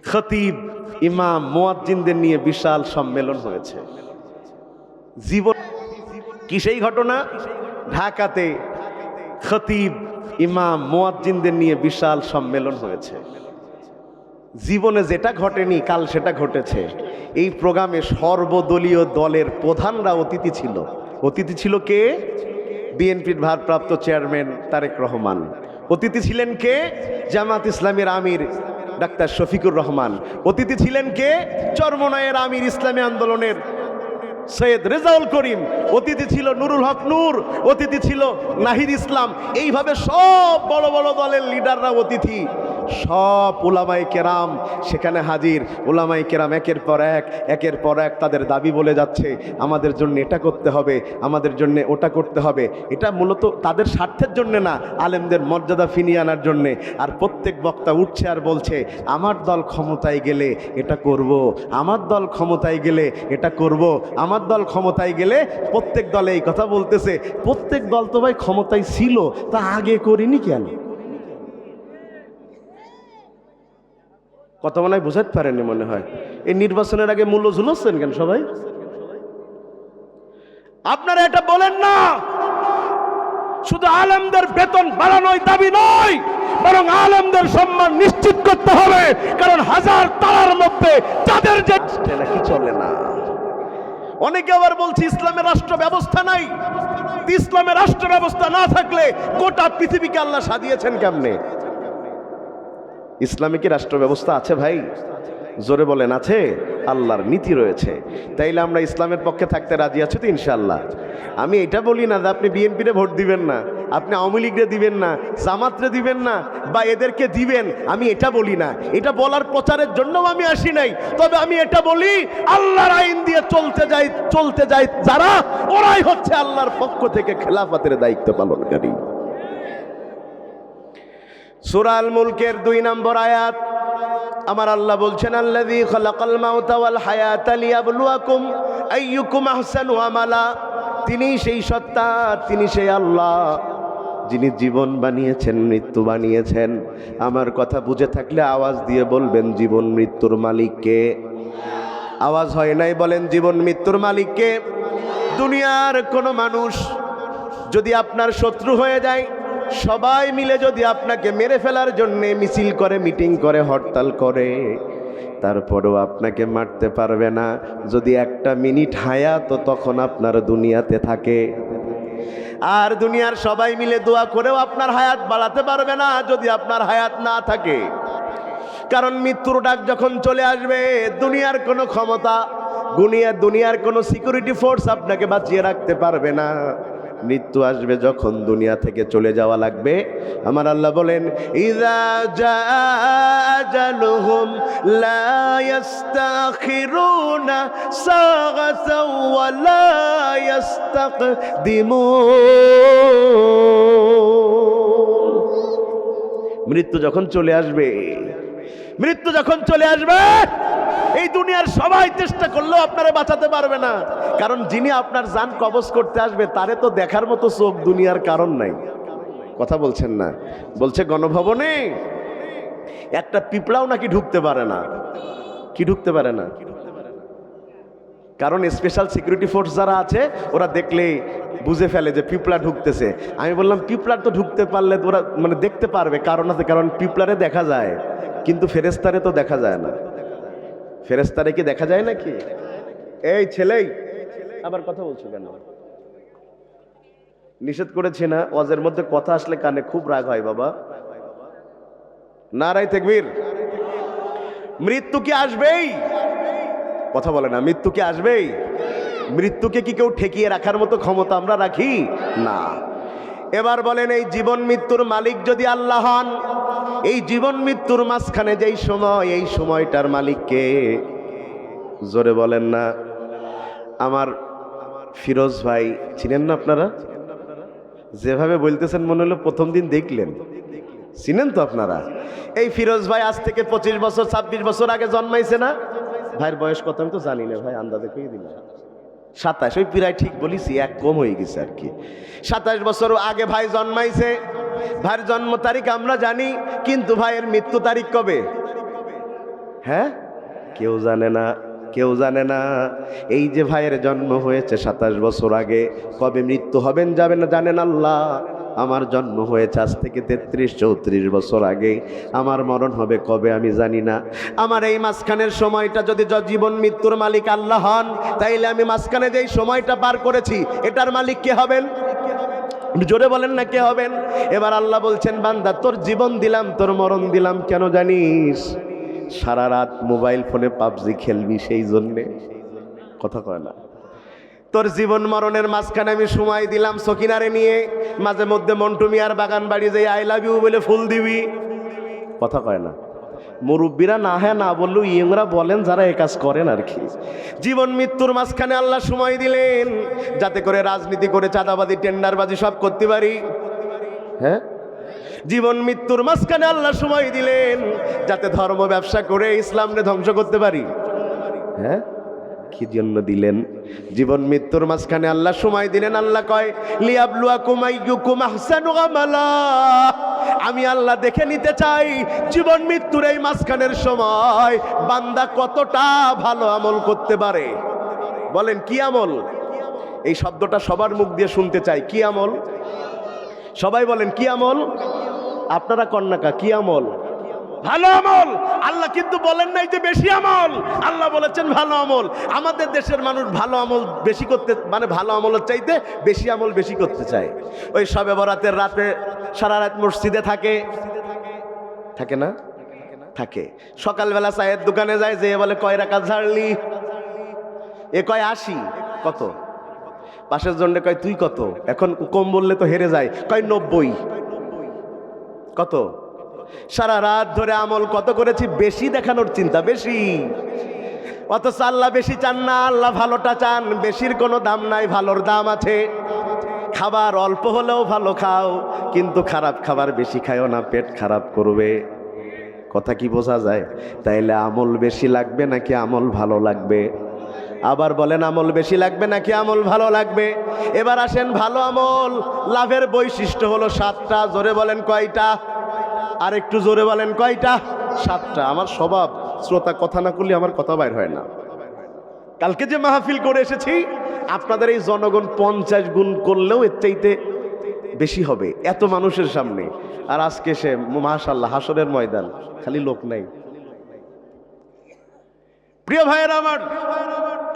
খতিব ইমাম মুয়াজ্জিনদের নিয়ে বিশাল সম্মেলন হয়েছে। জীবন কি সেই ঘটনা? ঢাকাতে খতিব ইমাম মুয়াজ্জিনদের নিয়ে বিশাল সম্মেলন হয়েছে। জীবনে যেটা ঘটেনি কাল সেটা ঘটেছে। এই প্রোগ্রামে সর্বদলীয় দলের প্রধানরা অতিথি ছিল। অতিথি ছিল কে? বিএনপির ভারপ্রাপ্ত চেয়ারম্যান তারেক রহমান। অতিথি ছিলেন কে? জামাত ইসলামের আমির ডাক্তার শফিকুর রহমান। অতিথি ছিলেন কে? চরমনায়ের আমির ইসলামী আন্দোলনের সৈয়দ রেজাউল করিম। অতিথি ছিল নুরুল হক নূর। অতিথি ছিল নাহিদ ইসলাম। এইভাবে সব বড় বড় দলের লিডাররা অতিথি। সব উলামায়ে কেরাম সেখানে হাজির। উলামায়ে কেরাম একের পর এক তাদের দাবি বলে যাচ্ছে, আমাদের জন্য এটা করতে হবে, আমাদের জন্য ওটা করতে হবে। এটা মূলত তাদের স্বার্থের জন্য না, আলেমদের মর্যাদা ফিরিয়ে আনার জন্যে। আর প্রত্যেক বক্তা উঠছে আর বলছে, আমার দল ক্ষমতায় গেলে এটা করব, আমার দল ক্ষমতায় গেলে এটা করব, আমার দল ক্ষমতায় গেলে। প্রত্যেক দলে এই কথা বলতেছে। প্রত্যেক দল তো ভাই ক্ষমতায় ছিল, তা আগে করিনি কেন? কথা মনে হয় বুঝাতে পারেনি মনে হয়। এই নির্বাচনের আগে মূল্য ঝুলাচ্ছেন কেন সবাই? আপনারা এটা বলেন না। শুধু আলেমদের বেতন বাড়ানোই দাবি নয়, বরং আলেমদের সম্মান নিশ্চিত করতে হবে। কারণ হাজার তারার মধ্যে তাদের যে নাকি চলে না। অনেকে আবার বলছে ইসলামের রাষ্ট্র ব্যবস্থা নাই। ইসলামের রাষ্ট্র ব্যবস্থা না থাকলে গোটা পৃথিবীকে আল্লাহ সাজিয়েছেন কেমনে? ইসলামিক রাষ্ট্র ব্যবস্থা আছে ভাই? জোরে বলেন আছে? আল্লাহর নীতি রয়েছে। তাইলে আমরা ইসলামের পক্ষে থাকতে রাজি আছি তো ইনশাআল্লাহ। আমি এটা বলি না যে আপনি বিএনপিরে ভোট দিবেন না, আপনি আওয়ামী লীগরে দিবেন না, জামাতরে দিবেন না, বা এদেরকে দিবেন, আমি এটা বলি না। এটা বলার প্রচারের জন্যও আমি আসি নাই। তবে আমি এটা বলি, আল্লাহর আইন দিয়ে চলতে যায় যারা, ওরাই হচ্ছে আল্লাহর পক্ষ থেকে খেলাফতের দায়িত্ব পালনকারী। সূরা আল মুলকের 2 নম্বর আয়াত আমার আল্লাহ বলছেন, আল্লাযী খালাকাল মাউতা ওয়াল হায়াতা লিয়াবলুয়াকুম আইয়ুকুম আহসানু আমালা। তিনি সেই সত্তা, তিনি সেই আল্লাহ যিনি জীবন বানিয়েছেন, মৃত্যু বানিয়েছেন। আমার কথা বুঝে থাকলে আওয়াজ দিয়ে বলবেন, জীবন মৃত্যুর মালিক কে? আওয়াজ হয় নাই, বলেন জীবন মৃত্যুর মালিক কে? দুনিয়ার কোনো মানুষ যদি আপনার শত্রু হয়ে যায়, সবাই মিলে যদি আপনাকে মেরে ফেলার জন্য মিছিল করে, মিটিং করে, হরতাল করে, তারপরেও আপনাকে মারতে পারবে না যদি একটা মিনিট হায়াত তখন আপনার দুনিয়াতে থাকে। আর দুনিয়ার সবাই মিলে দোয়া করেও আপনার হায়াত বাড়াতে পারবে না যদি আপনার হায়াত না থাকে। কারণ মৃত্যুর ডাক যখন চলে আসবে, দুনিয়ার কোনো ক্ষমতা, দুনিয়ার কোনো সিকিউরিটি ফোর্স আপনাকে বাঁচিয়ে রাখতে পারবে না। মৃত্যু আসবে যখন দুনিয়া থেকে চলে যাওয়া লাগবে। আমার আল্লাহ বলেন, ইযা জাআ আজালুহুম লা ইস্তাখিরুনা সাআতাও ওয়া লা ইস্তাকদিমুন। মৃত্যু যখন চলে আসবে, এই দুনিয়ার সবাই চেষ্টা করলেও আপনারা বাঁচাতে পারবে না। কারণ যিনি আপনার জান কবজ করতে আসবে, তারে তো দেখার মতো চোখ দুনিয়ার কারণ নাই। কথা বলছেন না? বলছে গণভবনে একটা পিঁপড়াও নাকি ঢুকতে পারে না। কি ঢুকতে পারে না? কারণ স্পেশাল সিকিউরিটি ফোর্স যারা আছে, ওরা দেখলে বুঝে ফেলে যে পিঁপড়া ঢুকতেছে। আমি বললাম, পিঁপড়া তো ঢুকতে পারলে ওরা মানে দেখতে পারবে, কারণ আছে। কারণ পিঁপড়ারে দেখা যায়, কিন্তু ফেরেশতারে তো দেখা যায় না। ফেরেশতারে কি দেখা যায় নাকি? এই ছেলেই আবার কথা বলছো কেন? নিষেধ করেছি না? ওয়াজের মধ্যে কথা আসলে কানে খুব রাগ হয় বাবা। নারায়ে তাকবীর। মৃত্যু কি আসবেই? কথা বলে না। মৃত্যু কি আসবেই? মৃত্যুকে কি কেউ ঠেকিয়ে রাখার মতো ক্ষমতা আমরা রাখি? না। এবার বলেন, এই জীবন মৃত্যুর মালিক যদি আল্লাহ হন, এই জীবন মৃত্যুর মাঝখানে যেই সময়, এই সময়টার মালিক কে? জোরে বলেন না। আমার ফিরোজ ভাই চিনেন না আপনারা? যেভাবে বলতেছেন মনে হলো প্রথম দিন দেখলেন। চিনেন তো আপনারা? এই ফিরোজ ভাই আজ থেকে 25 বছর 26 বছর আগে জন্মাইছে না? ভাইয়ের বয়স কত আমি তো জানি না ভাই, আন্দাজে কই দিলাম 27। ওই প্রায় ঠিক বলিছি, এক কম হয়ে গেছে আর কি। 27 বছর আগে ভাই জন্মাইছে। ভাইয়ের জন্ম তারিখ আমরা জানি, কিন্তু ভাইয়ের মৃত্যু তারিখ কবে? হ্যাঁ, কেউ জানে না, কেউ জানে না। এই যে ভাইয়ের জন্ম হয়েছে 27 বছর আগে, কবে মৃত্যু হবেন যাবেন না জানেন আল্লাহ। আমার জন্ম হয়েছে আজ থেকে 33-34 বছর আগে, আমার মরণ হবে কবে আমি জানি না। আমার এই মাঝখানের সময়টা যদি জীবন মৃত্যুর মালিক আল্লাহ হন, তাইলে আমি মাঝখানে যেই সময়টা পার করেছি এটার মালিক কে হবেন? জোরে বলেন না কে হবেন? এবার আল্লাহ বলছেন, বান্দা তোর জীবন দিলাম, তোর মরণ দিলাম, কেন জানিস? সারা রাত মোবাইল ফোনে পাবজি খেলবি, সেই জন্যে। কথা কয় না। তোর জীবন মরণের মাঝখানে আমি সময় দিলাম সকিনারে নিয়ে, মাঝে মধ্যে মন্টু মিয়ার বাগান বাড়ি যে আই লাভ ইউ বলে ফুল দিবি। কথা কয় না। মুরব্বীরা না হ্যাঁ না বললেও ইয়ংরা বলেন, যারা এ কাজ করেন আর কি। জীবন মৃত্যুর মাঝখানে আল্লাহ সময় দিলেন যাতে করে রাজনীতি করে চাঁদাবাজি টেন্ডারবাজি সব করতে পারি। হ্যাঁ, জীবন মৃত্যুর মাঝখানে আল্লাহ সময় দিলেন যাতে ধর্ম ব্যবসা করে ইসলামকে ধ্বংস করতে পারি। হ্যাঁ, কি জন্য দিলেন? জীবন মৃত্যুর মাঝখানে আল্লাহ সময় দিলেন। আল্লাহ কয়, লিয়াবলুয়াকুম আইয়ুকুম আহসানু আমালা। আমি আল্লাহ দেখে নিতে চাই জীবন মৃত্যুর এই মাঝখানের সময় বান্দা কতটা ভালো আমল করতে পারে। বলেন কি আমল? এই শব্দটা সবার মুখ দিয়ে শুনতে চাই। কি আমল? সবাই বলেন কি আমল? আপনারা কন্যাকা কি আমল? ভালো আমল। আল্লাহ কিন্তু বলেন নাই যে বেশি আমল, আল্লাহ বলেছেন ভালো আমল। আমাদের দেশের মানুষ ভালো আমল বেশি করতে, মানে ভালো আমলের চাইতে বেশি আমল বেশি করতে চায়। ওই শবে বরাতের রাতে সারা রাত মসজিদে থাকে, থাকে না? থাকে। সকালবেলা চায়ের দোকানে যায়, যে বলে কয় রাকাত ঝাড়লি? এ কয় 80। কত? পাশের জন্য কয় তুই কত? এখন কম বললে তো হেরে যায়, কয় 90। কত? সারা রাত ধরে আমল কত করেছি, বেশি দেখানোর চিন্তা, বেশি। অথচ আল্লাহ বেশি চান না, আল্লাহ ভালোটা চান। বেশির কোনো দাম নাই, ভালোর দাম আছে। খাবার অল্প হলেও ভালো খাও, কিন্তু খারাপ খাবার বেশি খাও না, পেট খারাপ করবে। কথা কি বোঝা যায়? তাইলে আমল বেশি লাগবে নাকি আমল ভালো লাগবে? আবার বলেন, আমল বেশি লাগবে নাকি আমল ভালো লাগবে? এবার আসেন, ভালো আমল লাভের বৈশিষ্ট্য হলো 7টা। জোরে বলেন কয়টা? আর একটু জোরে বলেন কয়টা? 7টা। আমার স্বভাব, শ্রোতা কথা না করলে আমার কথা বাইর হয় না। কালকে যে মাহফিল করে এসেছি, আপনাদের এই জনগণ 50 গুণ করলেও এর চাইতে বেশি হবে, এত মানুষের সামনে। আর আজকে সে মাশাআল্লাহ হাসরের ময়দান, খালি লোক নাই। প্রিয় ভাইয়েরা আমার,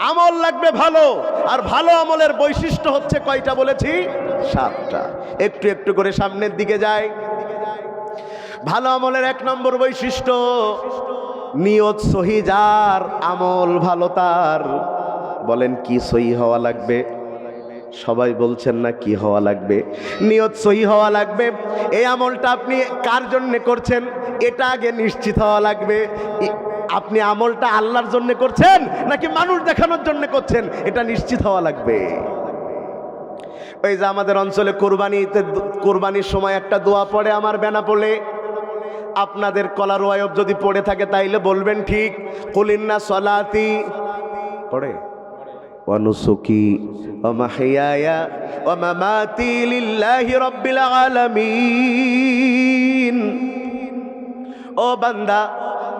আমল লাগবে ভালো। আর ভালো আমলের বৈশিষ্ট্য হচ্ছে কয়টা বলেছি? 7টা। একটু একটু করে সামনের দিকে যায়। ভালো আমলের 1 নম্বর বৈশিষ্ট্য, নিয়ত সহি যার, আমল ভালো তার। বলেন কি সহি হওয়া লাগবে? সবাই বলছেন না কি হওয়া লাগবে? নিয়ত সহি হওয়া লাগবে। এই আমলটা আপনি কার জন্য করছেন এটা আগে নিশ্চিত হওয়া লাগবে। আপনি আমলটা আল্লাহর জন্য করছেন নাকি মানুষ দেখানোর জন্য করছেন, এটা নিশ্চিত হওয়া লাগবে। ওই যে আমাদের অঞ্চলে কোরবানির সময় একটা দোয়া পড়ে, আমার বেনাপোলে। আপনাদের কলার ওয়ায়ব যদি পড়ে থাকে তাইলে বলবেন ঠিক। কুলিন্না সলাতি পড়ে, ওয়া নুসুকি ওয়া মাহইয়ায়া ওয়া মামাতি লিল্লাহি রাব্বিল আলামিন। ও বান্দা,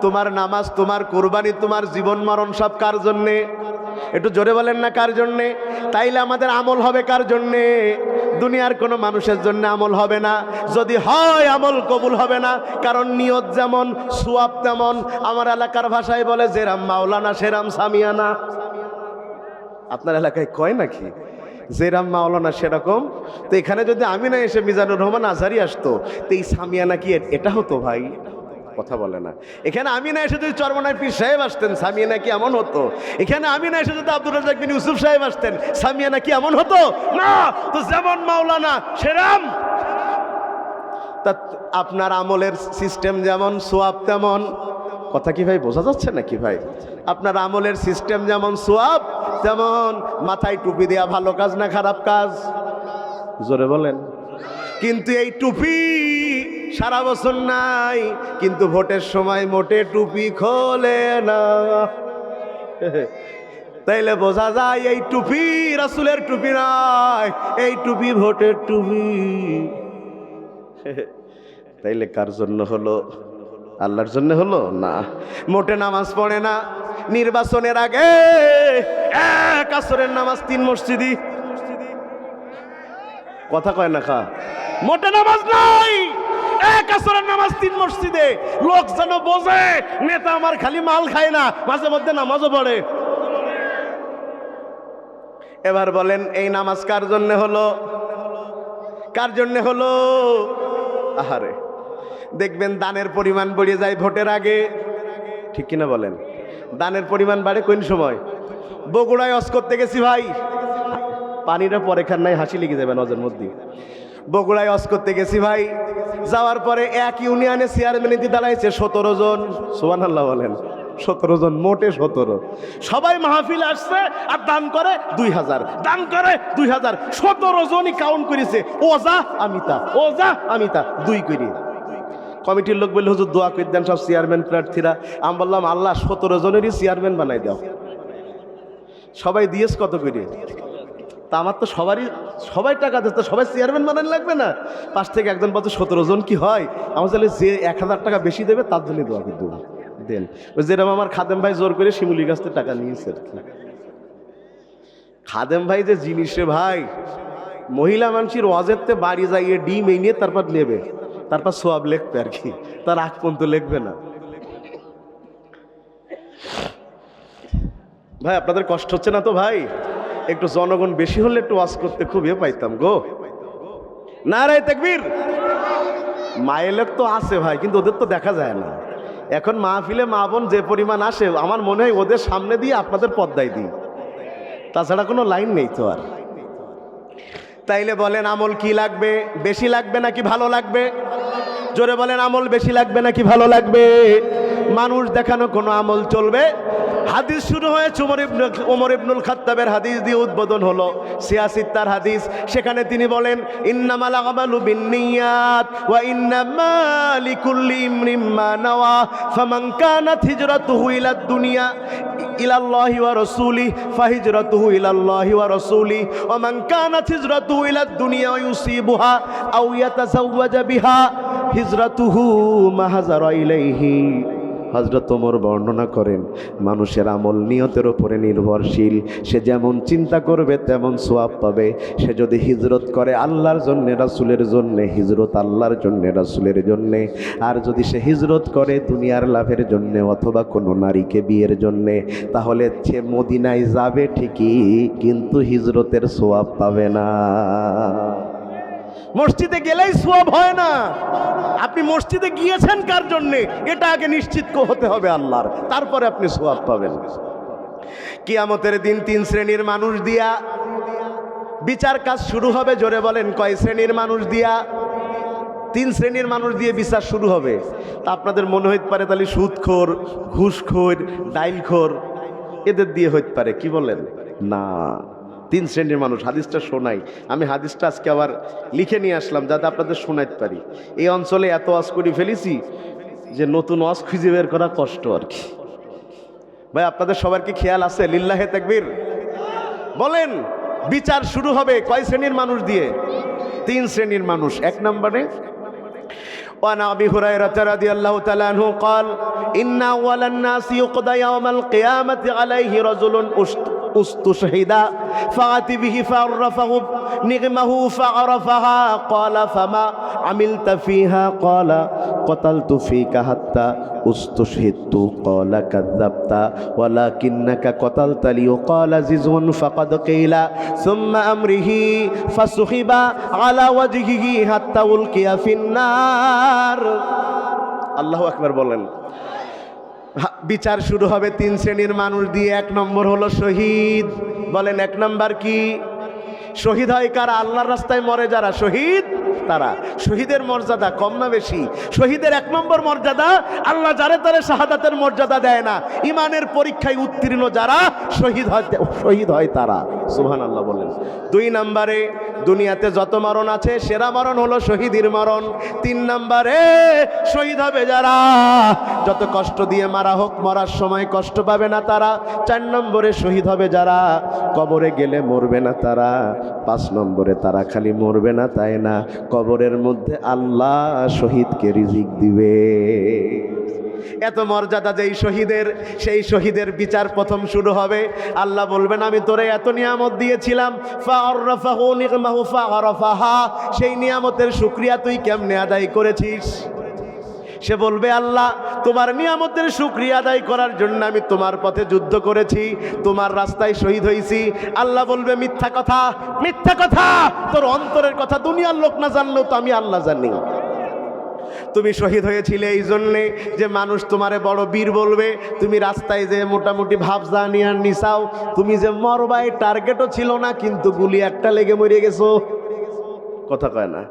তোমার নামাজ, তোমার কুরবানি, তোমার জীবন মরণ সব কার জন্যে? একটু জোরে বলেন না কার জন্যে? তাইলে আমাদের আমল হবে কার জন্যে? দুনিয়ার কোনো মানুষের জন্য আমল হবে না। যদি হয় আমল কবুল হবে না, কারণ নিয়ত যেমন সোয়াব তেমন। আমার এলাকার ভাষায় বলে, যেরাম মাওলানা সেরাম সামিয়ানা। আপনার এলাকায় কয় নাকি? যেরাম মাওলানা সেরকম। তো এখানে যদি আমি না এসে মিজানুর রহমান আজহারি আসতো, তো এই সামিয়ানা কি এটা হতো ভাই? কথা বলে না। এখানে আমি না এসে যদি চরমনায় পীর সাহেব আসতেন, সামিয়ানা কি এমন হতো? এখানে আমি না এসে যদি আব্দুর রাজ্জাক বিন ইউসুফ সাহেব আসতেন, সামিয়ানা কি এমন হতো? না। তো যেমন মাওলানা সেরাম। তা আপনার আমলের সিস্টেম যেমন, সোয়াব তেমন। কথা কি ভাই বোঝা যাচ্ছে নাকি ভাই? আপনার আমলের সিস্টেম যেমন, সোয়াব তেমন। মাথায় টুপি দেয়া ভালো কাজ না খারাপ কাজ? জোরে বলেন। কিন্তু এই টুপি সারা বছর নাই, কিন্তু ভোটের সময় মোটে টুপি খোলে না। তাইলে বোঝা যায় এই টুপি রাসূলের টুপি নয়, এই টুপি ভোটের টুপি। তাইলে কার জন্য হলো? আল্লাহর জন্য হলো না, মোটে নামাজ পড়ে না। নির্বাচনের আগে এক আসরের নামাজ 3 মসজিদি, কথা কয় না খা, মোটে নামাজ নাই, এক আসরের নামাজ 3 মসজিদে। লোক যেন বোঝে নেতা আমার খালি মাল খায় না, মাঝে মধ্যে নামাজও পড়ে। এবার বলেন এই নামাজ কার জন্য হলো? কার জন্য হলো? আহারে, দেখবেন দানের পরিমাণ বেড়ে যায় ভোটের আগে, ঠিক কিনা বলেন? দানের পরিমাণ বাড়ে কোন সময়? বগুড়ায় অস করতে গেছি ভাই, পানিটা পরে খান নাই, হাসি লেগে যাবে নজর মধ্যে। বগুড়ায় অস করতে গেছি ভাই, যাওয়ার পরে এক ইউনিয়নে চেয়ারম্যানিতে দাঁড়াইছে 17 জন। সুবহানাল্লাহ বলেন, 17 জন, মোটে 17। সবাই মাহফিল আসছে আর দান করে 2000, দান করে 2000। 17 জনই কাউন্ট করেছে, ওজা আমিতা, ওজা আমিতা, 2 করে। কমিটির লোক বললে হুজুর দোয়া করে দেন সব চেয়ারম্যান প্রার্থীরা। আমি বললাম আল্লাহ 17 জনেরই চেয়ারম্যান বানাই দাও। সবাই দিয়েছ কত করে? তা আমার তো সবাই টাকা দিচ্ছে, সবাই চেয়ারম্যান বানানো লাগবে না? পাশ থেকে একজন বলছে 17 জন কি হয়? আমার তাহলে যে 1000 টাকা বেশি দেবে তার জন্য দোয়া করে দেবো, দেন। ওই যেরকম আমার খাদেম ভাই জোর করে শিমুলি গাছ থেকে টাকা নিয়েছে আর কি। খাদেম ভাই যে জিনিসে ভাই, মহিলা মানুষের ওয়াজেরতে বাড়ি যাইয়ে ডিম এই নিয়ে তারপর নেবে, তারপর সোয়াব লিখবে আর কি, তার আগ পর্যন্ত লিখবে না। ভাই আপনাদের কষ্ট হচ্ছে না তো ভাই? একটু জনগণ বেশি হলে একটু ওয়াজ করতে খুব পাইতাম গো। নারায়ে তাকবীর। মায়ের লোক তো আছে ভাই, কিন্তু ওদের তো দেখা যায় না। এখন মাহফিলে মা বোন যে পরিমাণ আসে, আমার মনে হয় ওদের সামনে দিয়ে আপনাদের পর্দায় দিই, তাছাড়া কোনো লাইন নেই তো আর। তাইলে বলেন আমল কি লাগবে? বেশি লাগবে নাকি ভালো লাগবে? জোরে বলেন, আমল বেশি লাগবে নাকি ভালো লাগবে? মানুষ দেখানো কোনো আমল চলবে? হাদিস শুরু হয়েছে ওমর ইবনুল খাত্তাবের হাদিস দিয়ে উদ্বোধন হলো। 86 তার হাদিস, সেখানে তিনি বলেন ইন্নামাল আমালু বিন্নিয়াত ওয়া ইন্নামা লিকুল্লি ইমরিম মা নাওয়া ফামান কানাত হিজরাতুহু ইলাদ দুনিয়া ইলাল্লাহি ওয়া রাসূলি ফাহিজরাতুহু ইলাল্লাহি ওয়া রাসূলি ওয়া মান কানাত হিজরাতুহু ইলাদ দুনিয়া ওয়া ইউসিবুহা আও ইয়াতাযাওয়াজা বিহা হিজরাতুহু মা হাজারা ইলাইহি। হযরত ওমর বর্ণনা করেন, মানুষের আমল নিয়তের উপরে নির্ভরশীল। সে যেমন চিন্তা করবে তেমন সওয়াব পাবে। সে যদি হিজরত করে আল্লাহর জন্য, রাসূলের জন্য, হিজরত আল্লাহর জন্য, রাসূলের জন্য। আর যদি সে হিজরত করে দুনিয়ার লাভের জন্য অথবা কোনো নারীকে বিয়ের জন্য, তাহলে সে মদিনায় যাবে ঠিকই, কিন্তু হিজরতের সওয়াব পাবে না। মসজিদে গেলেই সওয়াব হয় না। আপনি মসজিদে গিয়েছেন কার জন্যে, এটা আগে নিশ্চিত হতে হবে আল্লাহর, তারপরে আপনি সওয়াব পাবেন। কিয়ামতের দিন 3 শ্রেণীর মানুষ দিয়া বিচার কাজ শুরু হবে। জোরে বলেন, কয় শ্রেণীর মানুষ দিয়া? 3 শ্রেণীর মানুষ দিয়ে বিচার শুরু হবে। তা আপনাদের মনে হইতে পারে তাহলে সুদখোর, ঘুষখোর, ডাইলখোর এদের দিয়ে হইতে পারে, কি বলেন? না, 3 শ্রেণীর মানুষ। হাদিসটা শোনাই, আমি হাদিসটা আজকে আবার লিখে নিয়ে আসলাম যাতে আপনাদের শোনাইতে পারি। এই অঞ্চলে এত ওয়াজ করে ফেলেছি যে নতুন ওয়াজ খুঁজে বের করা কষ্ট আর কি। ভাই আপনাদের সবার কি খেয়াল আছে? লিল্লাহে তাকবীর বলেন। বিচার শুরু হবে কয় শ্রেণীর মানুষ দিয়ে? 3 শ্রেণীর মানুষ। 1 নম্বরে وعن أبي هريرة رضي الله تعالى عنه قال إن أول الناس يقضى يوم القيامة عليه رجل استشهد فأتي به فعرفه نغمه فعرفها قال فما عملت فيها قال قتلت فيك حتى استشهدت قال كذبت ولكنك قتلت ليقال ززو فقد قيل ثم أمره فسحب على وجهه حتى ألقي في النار الله أكبر বলেন। বিচার শুরু হবে 3 শ্রেণীর মানুষ দিয়ে। 1 নম্বর হলো শহীদ। বলেন 1 নম্বর কি? শহীদ হয় কারা? আল্লাহর রাস্তায় মরে যারা শহীদ, তারা। শহীদের মর্যাদা কম না বেশি? শহীদের 1 নম্বর মর্যাদা, আল্লাহ যারে তারে শাহাদাতের মর্যাদা দেয় না। ইমানের পরীক্ষায় উত্তীর্ণ যারা শহীদ হয় তারা। সুবহানাল্লাহ বলেন। 2 নম্বরে দুনিয়াতে যত মরণ আছে সেরা মরণ হলো শহীদের মরণ। 3 নম্বরে শহীদ হবে যারা যত কষ্ট দিয়ে মারা হোক মরার সময় কষ্ট পাবে না তারা। 4 নম্বরে শহীদ হবে যারা কবরে গেলে মরবে না তারা। 5 নম্বরে তারা খালি মরবে না তাই না, কবরের মধ্যে আল্লাহ শহীদকে রিজিক দিবে। এত মর্যাদা যেই শহীদের, সেই শহীদের বিচার প্রথম শুরু হবে। আল্লাহ বলবেন আমি তোরে এত নিয়ামত দিয়েছিলাম, ফাআররাফাহু নি'মাহু ফাআরাফাহা, সেই নিয়ামতের শুকরিয়া তুই কেমনে আদায় করেছিস? সে বলবে আল্লাহ তোমার নিয়ামতের শুকরিয়া আদায় করার জন্য আমি তোমার পথে যুদ্ধ করেছি, তোমার রাস্তায় শহীদ হয়েছি। আল্লাহ বলবে মিথ্যা কথা, মিথ্যা কথা, তোর অন্তরের কথা দুনিয়ার লোক না জানলেও তো আমি আল্লাহ জানি। তুমি শহীদ হয়েছিলে এই জন্যে যে মানুষ তোমারে বড় বীর বলবে। তুমি রাস্তায় যে মোটামুটি ভাবজা নিয়ে নিসাও, তুমি যে মরবাই টার্গেটও ছিল না, কিন্তু গুলি একটা লেগে মরে গেছো। কথা কয় না।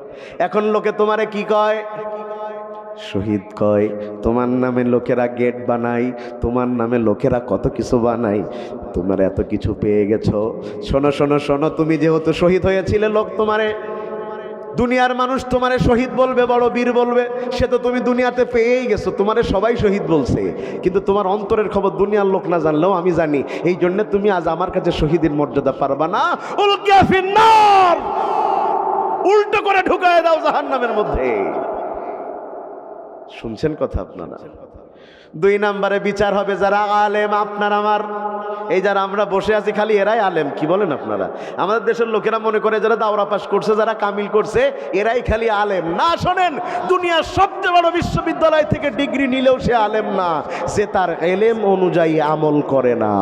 এখন লোকে তোমারে কি কয়? শহীদ কয়। তোমার নামে লোকেরা গেট বানায়, তোমার নামে লোকেরা কত কিছু বানায়, তোমার এত কিছু পেয়ে গেছো। শোনো শোনো শোনো, তুমি যেহেতু শহীদ হয়েছিলে, লোক তোমারে, দুনিয়ার মানুষ তোমারে শহীদ বলবে, বড় বীর বলবে, সে তো তুমি দুনিয়াতে পেয়েই গেছো, তোমারে সবাই শহীদ বলছে, কিন্তু তোমার অন্তরের খবর দুনিয়ার লোক না জানলেও আমি জানি। এই জন্য তুমি আজ আমার কাছে শহীদের মর্যাদা পারবা না। উলকিয়া ফিন্নার, উল্টো করে ঢুকায় দাও জাহান্নামের মধ্যে। শুনছেন কথা আপনারা? 2 নম্বরে বিচার হবে যারা আলেম, আপনার আমার, এই যারা আমরা বসে আছি খালি এরাই আলেম। কি বলেন আপনারা? আমাদের দেশের লোকেরা মনে করে যারা দাওরা পাস করছে, যারা কামিল করছে, এরাই খালি আলেম। না, শোনেন, দুনিয়ার সবচেয়ে বড় বিশ্ববিদ্যালয় থেকে ডিগ্রি নিলেও সে আলেম না, সে তার এলেম অনুযায়ী আমল করে না।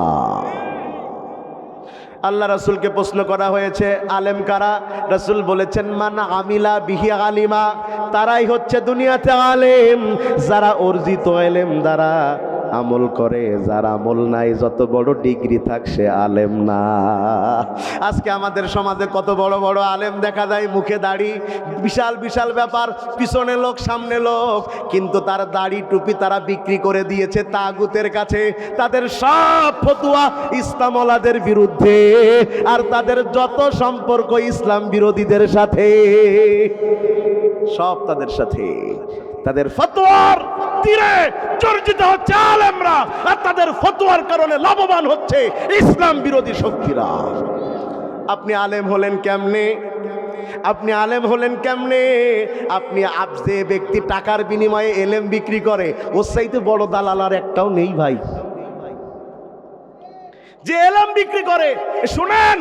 আল্লাহ রাসূলকে প্রশ্ন করা হয়েছে আলেম কারা? রাসূল বলেছেন মান আমিলা বিহি আলিমা, তারাই হচ্ছে দুনিয়াতে আলেম যারা অর্জিত এলেম দ্বারা আমল করে। যার আমল নাই, যত বড় ডিগ্রি থাক, সে আলেম না। আজকে আমাদের সমাজে কত বড় বড় আলেম দেখা যায়, মুখে দাড়ি, বিশাল বিশাল ব্যাপার, পিছনে লোক সামনে লোক, কিন্তু তার দাড়ি টুপি তারা বিক্রি করে দিয়েছে তাগুতের কাছে। তাদের সব ফতোয়া ইসলামওয়ালাদের বিরুদ্ধে, আর তাদের যত সম্পর্ক ইসলাম বিরোধীদের সাথে, সব তাদের সাথে। তাদের ফতোয়ার তীরে চর্চিত হচ্ছে আলেমরা, আর তাদের ফতোয়ার কারণে লাভবান হচ্ছে ইসলাম বিরোধী শক্তিরা। আপনি আলেম হলেন কেমনে? আপনি আলেম হলেন কেমনে? আপনি যে ব্যক্তি টাকার বিনিময়ে এলেম বিক্রি করে, ওর চাইতে বড় দালাল আর একটাও নেই ভাই। যে এলেম বিক্রি করে, শুনেন,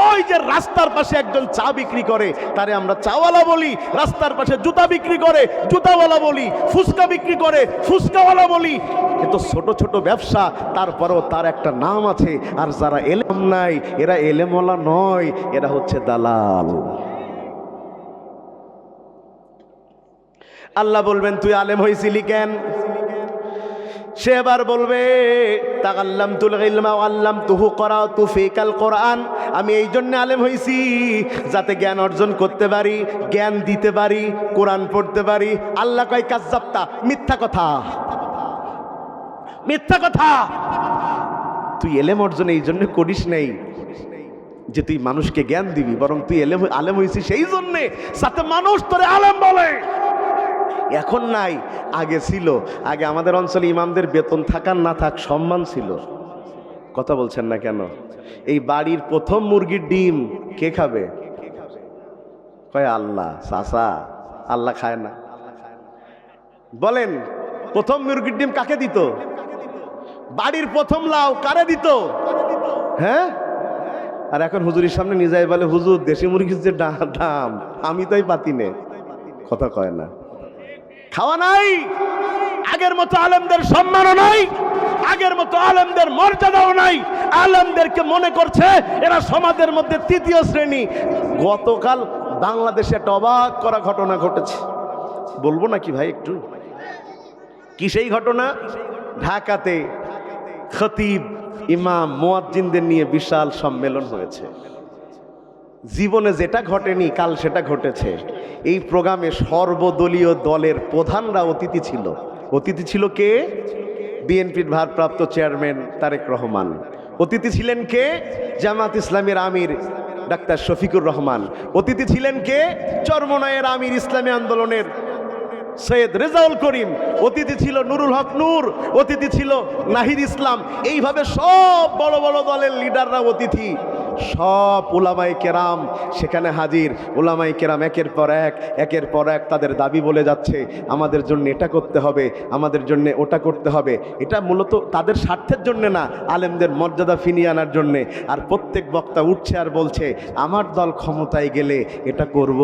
ওই যে রাস্তার পাশে একজন চা বিক্রি করে, তারে আমরা চাওয়ালা বলি। রাস্তার পাশে জুতা বিক্রি করে, জুতাওয়ালা বলি। ফুচকা বিক্রি করে, ফুচকাওয়ালা বলি। কিন্তু ছোট ছোট ব্যবসা, তারপরেও তার একটা নাম আছে। আর যারা এলেম নাই, এরা এলেমওয়ালা নয়, এরা হচ্ছে দালাল। আল্লাহ বলবেন তুই আলেম হয়েছিলি কেন? সে এবার বলবে তাআল্লামতুল ইলমা ওয়া আল্লামতুহু ক্বরাআতু ফীকাল কোরআন, আমি এই জন্য আলেম হইছি যাতে জ্ঞান অর্জন করতে পারি, জ্ঞান দিতে পারি, কোরআন পড়তে পারি। আল্লাহ কয় কাজ্জাবতা, মিথ্যা কথা, মিথ্যা কথা। তুই এলেম অর্জন এই জন্য করিস নাই যে তুই মানুষকে জ্ঞান দিবি, বরং তুই আলেম হইছিস সেই জন্যে যাতে মানুষ তোরে আলেম বলে। এখন নাই, আগে ছিল। আগে আমাদের অঞ্চলে ইমামদের বেতন থাকার না থাক সম্মান ছিল। কথা বলছেন না কেন? এই বাড়ির প্রথম মুরগির ডিম কে খাবে? কয় আল্লাহ। চাচা, আল্লাহ খায় না। বলেন, প্রথম মুরগির ডিম কাকে দিত? বাড়ির প্রথম লাউ কারে দিত? হ্যাঁ? আর এখন হুজুরের সামনে নিয়ে যায়, বলে হুজুর দেশি মুরগির যে দাম, আমি তাই পাতি নে। কথা কয় না। খাওয়া নাই, আগের মতো আলেমদের সম্মানও নাই, আগের মতো আলেমদের মর্যাদাও নাই। আলেমদেরকে মনে করছে এরা সমাজের মধ্যে তৃতীয় শ্রেণী। গতকাল বাংলাদেশে একটা অবাক করা ঘটনা ঘটেছে, বলবো নাকি ভাই একটু? কি সেই ঘটনা? ঢাকাতে খতিব, ইমাম, মুয়াজ্জিনদের নিয়ে বিশাল সম্মেলন হয়েছে। জীবনে যেটা ঘটেনি কাল সেটা ঘটেছে। এই প্রোগ্রামে সর্বদলীয় দলের প্রধানরা অতিথি ছিল। অতিথি ছিল কে? বিএনপির ভারপ্রাপ্ত চেয়ারম্যান তারেক রহমান। অতিথি ছিলেন কে? জামাত ইসলামের আমির ডাক্তার শফিকুর রহমান। অতিথি ছিলেন কে? চরমনায়ের আমির ইসলামী আন্দোলনের সৈয়দ রেজাউল করিম। অতিথি ছিল নুরুল হক নূর। অতিথি ছিল নাহিদ ইসলাম। এইভাবে সব বড় বড় দলের লিডাররা অতিথি। সব উলামায়ে কেরাম সেখানে হাজির। উলামায়ে কেরাম একের পর এক তাদের দাবি বলে যাচ্ছে, আমাদের জন্য এটা করতে হবে, আমাদের জন্য ওটা করতে হবে। এটা মূলত তাদের স্বার্থের জন্য না, আলেমদের মর্যাদা ফিনিয়ে আনার জন্যে। আর প্রত্যেক বক্তা উঠছে আর বলছে, আমার দল ক্ষমতায় গেলে এটা করব,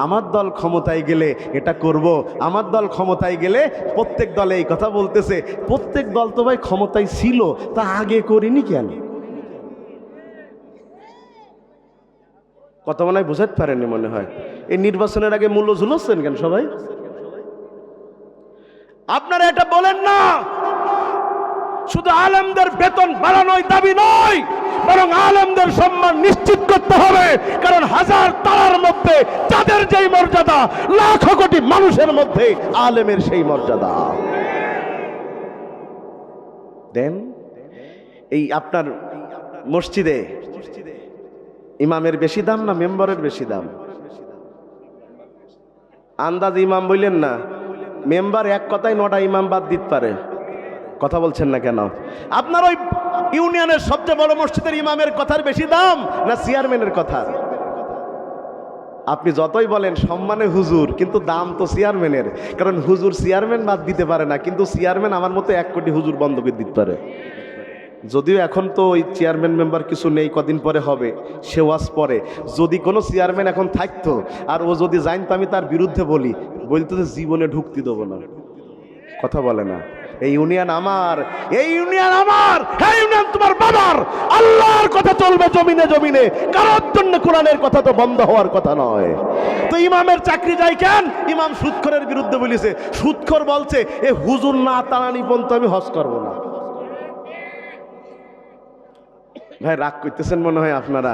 আমার দল ক্ষমতায় গেলে এটা করব, আমার দল ক্ষমতায় গেলে। প্রত্যেক দলে এই কথা বলতেছে। প্রত্যেক দল তো ভাই ক্ষমতায় ছিল, তা আগে করিনি কেন? কথা মনে হয় বুঝাতে পারেননি মনে হয়। এই নির্বাচনের আগে মূল্য ঝুলোচ্ছেন কেন সবাই? আপনারা এটা বলেন না। শুধু আলেমদের বেতন বাড়ানোই দাবি নয়, বরং আলেমদের সম্মান নিশ্চিত করতে হবে। কারণ হাজার তারার মধ্যে যাদের যেই মর্যাদা, লাখো কোটি মানুষের মধ্যে আলেমের সেই মর্যাদা। দেন এই আপনার মসজিদে ইমামের বেশি দাম না মেম্বারের বেশি দাম? আন্দাজ ইমাম বললেন না, মেম্বার এক কথায় 9টা ইমাম বাদ দিতে পারে। কথা বলছেন না কেন? আপনার ওই ইউনিয়নের সবচেয়ে বড় মসজিদের ইমামের কথার বেশি দাম না চেয়ারম্যানের কথা? আপনি যতই বলেন সম্মানে হুজুর, কিন্তু দাম তো চেয়ারম্যানের। কারণ হুজুর চেয়ারম্যান বাদ দিতে পারে না, কিন্তু চেয়ারম্যান আমার মতো 1 কোটি হুজুর বন্ধ করে দিতে পারে। যদিও এখন তো ওই চেয়ারম্যান মেম্বার কিছু নেই, কদিন পরে হবে, সে ওয়াজ পরে। যদি কোনো চেয়ারম্যান এখন থাকতো আর ও যদি জানতো আমি তার বিরুদ্ধে বলতো যে জীবনে ঢুকতে দেবো না। কথা বলে না, এই ইউনিয়ন আমার, এই ইউনিয়ন আমার, এই ইউনিয়ন তোমার বাবার। আল্লাহর কথা চলবে জমিনে জমিনে, কারোর জন্য কোরআনের কথা তো বন্ধ হওয়ার কথা নয়। তো ইমামের চাকরি যায় কেন? ইমাম সুদখোরের বিরুদ্ধে বলেছে। সুদখোর বলছে এ হুজুর না তাড়ানি পর্যন্ত আমি হজ করবো না। ভাই রাগ করতেছেন মনে হয় আপনারা।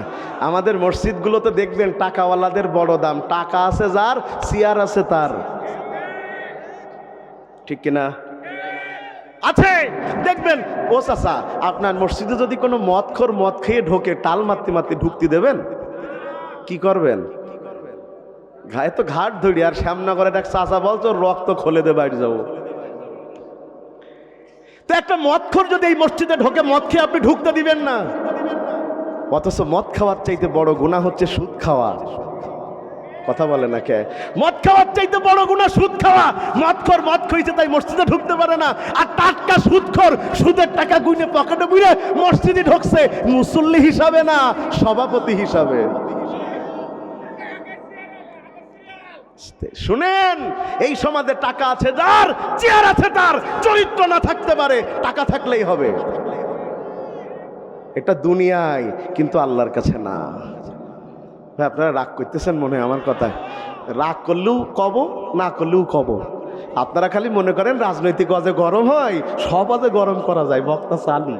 আমাদের মসজিদগুলোতে দেখবেন টাকাওয়ালাদের বড় দাম। টাকা আছে যার, চেয়ার আছে তার। ঠিক কিনা? আছে। দেখবেন ও চাচা, আপনার মসজিদে যদি কোনো মদখোর মদ খেয়ে ঢোকে, টাল মারতে মারতে ঢুকতে দেবেন? কি করবেন? গায়ে তো ঘাট ধরি। আর শ্যামনগরের এক চাচা বলছো রক্ত খোলে দে বাইরে যাবো। তো একটা মদখোর যদি এই মসজিদে ঢোকে, মদ খেয়ে আপনি ঢুকতে দিবেন না। অথচ মদ খাওয়ার চাইতে বড় গুনাহ হচ্ছে সুদ খাওয়া। কথা বলে না কে? মদ খাওয়ার চাইতে বড় গুনাহ সুদ খাওয়া। মদখোর মদ খাইছে তাই মসজিদে ঢুকতে পারে না, আর টাটকা সুদখোর সুদের টাকা গুনে পকেটে বুড়ে মসজিদে ঢুকছে মুসল্লি হিসাবে না, সভাপতি হিসাবে। শুনেন, এই সমাজে টাকা আছে যার, চেয়ার আছে তার, চরিত্র না থাকতে পারে, টাকা থাকলেই হবে। এটা দুনিয়ায়, কিন্তু আল্লাহর কাছে না। ভাই আপনারা রাগ করতেছেন মনে হয় আমার কথায়। রাগ করলেও কব, না করলেও কব। আপনারা খালি মনে করেন রাজনৈতিক ওয়াজে গরম হয়, সব ওয়াজে গরম করা যায়, বক্তা চালি।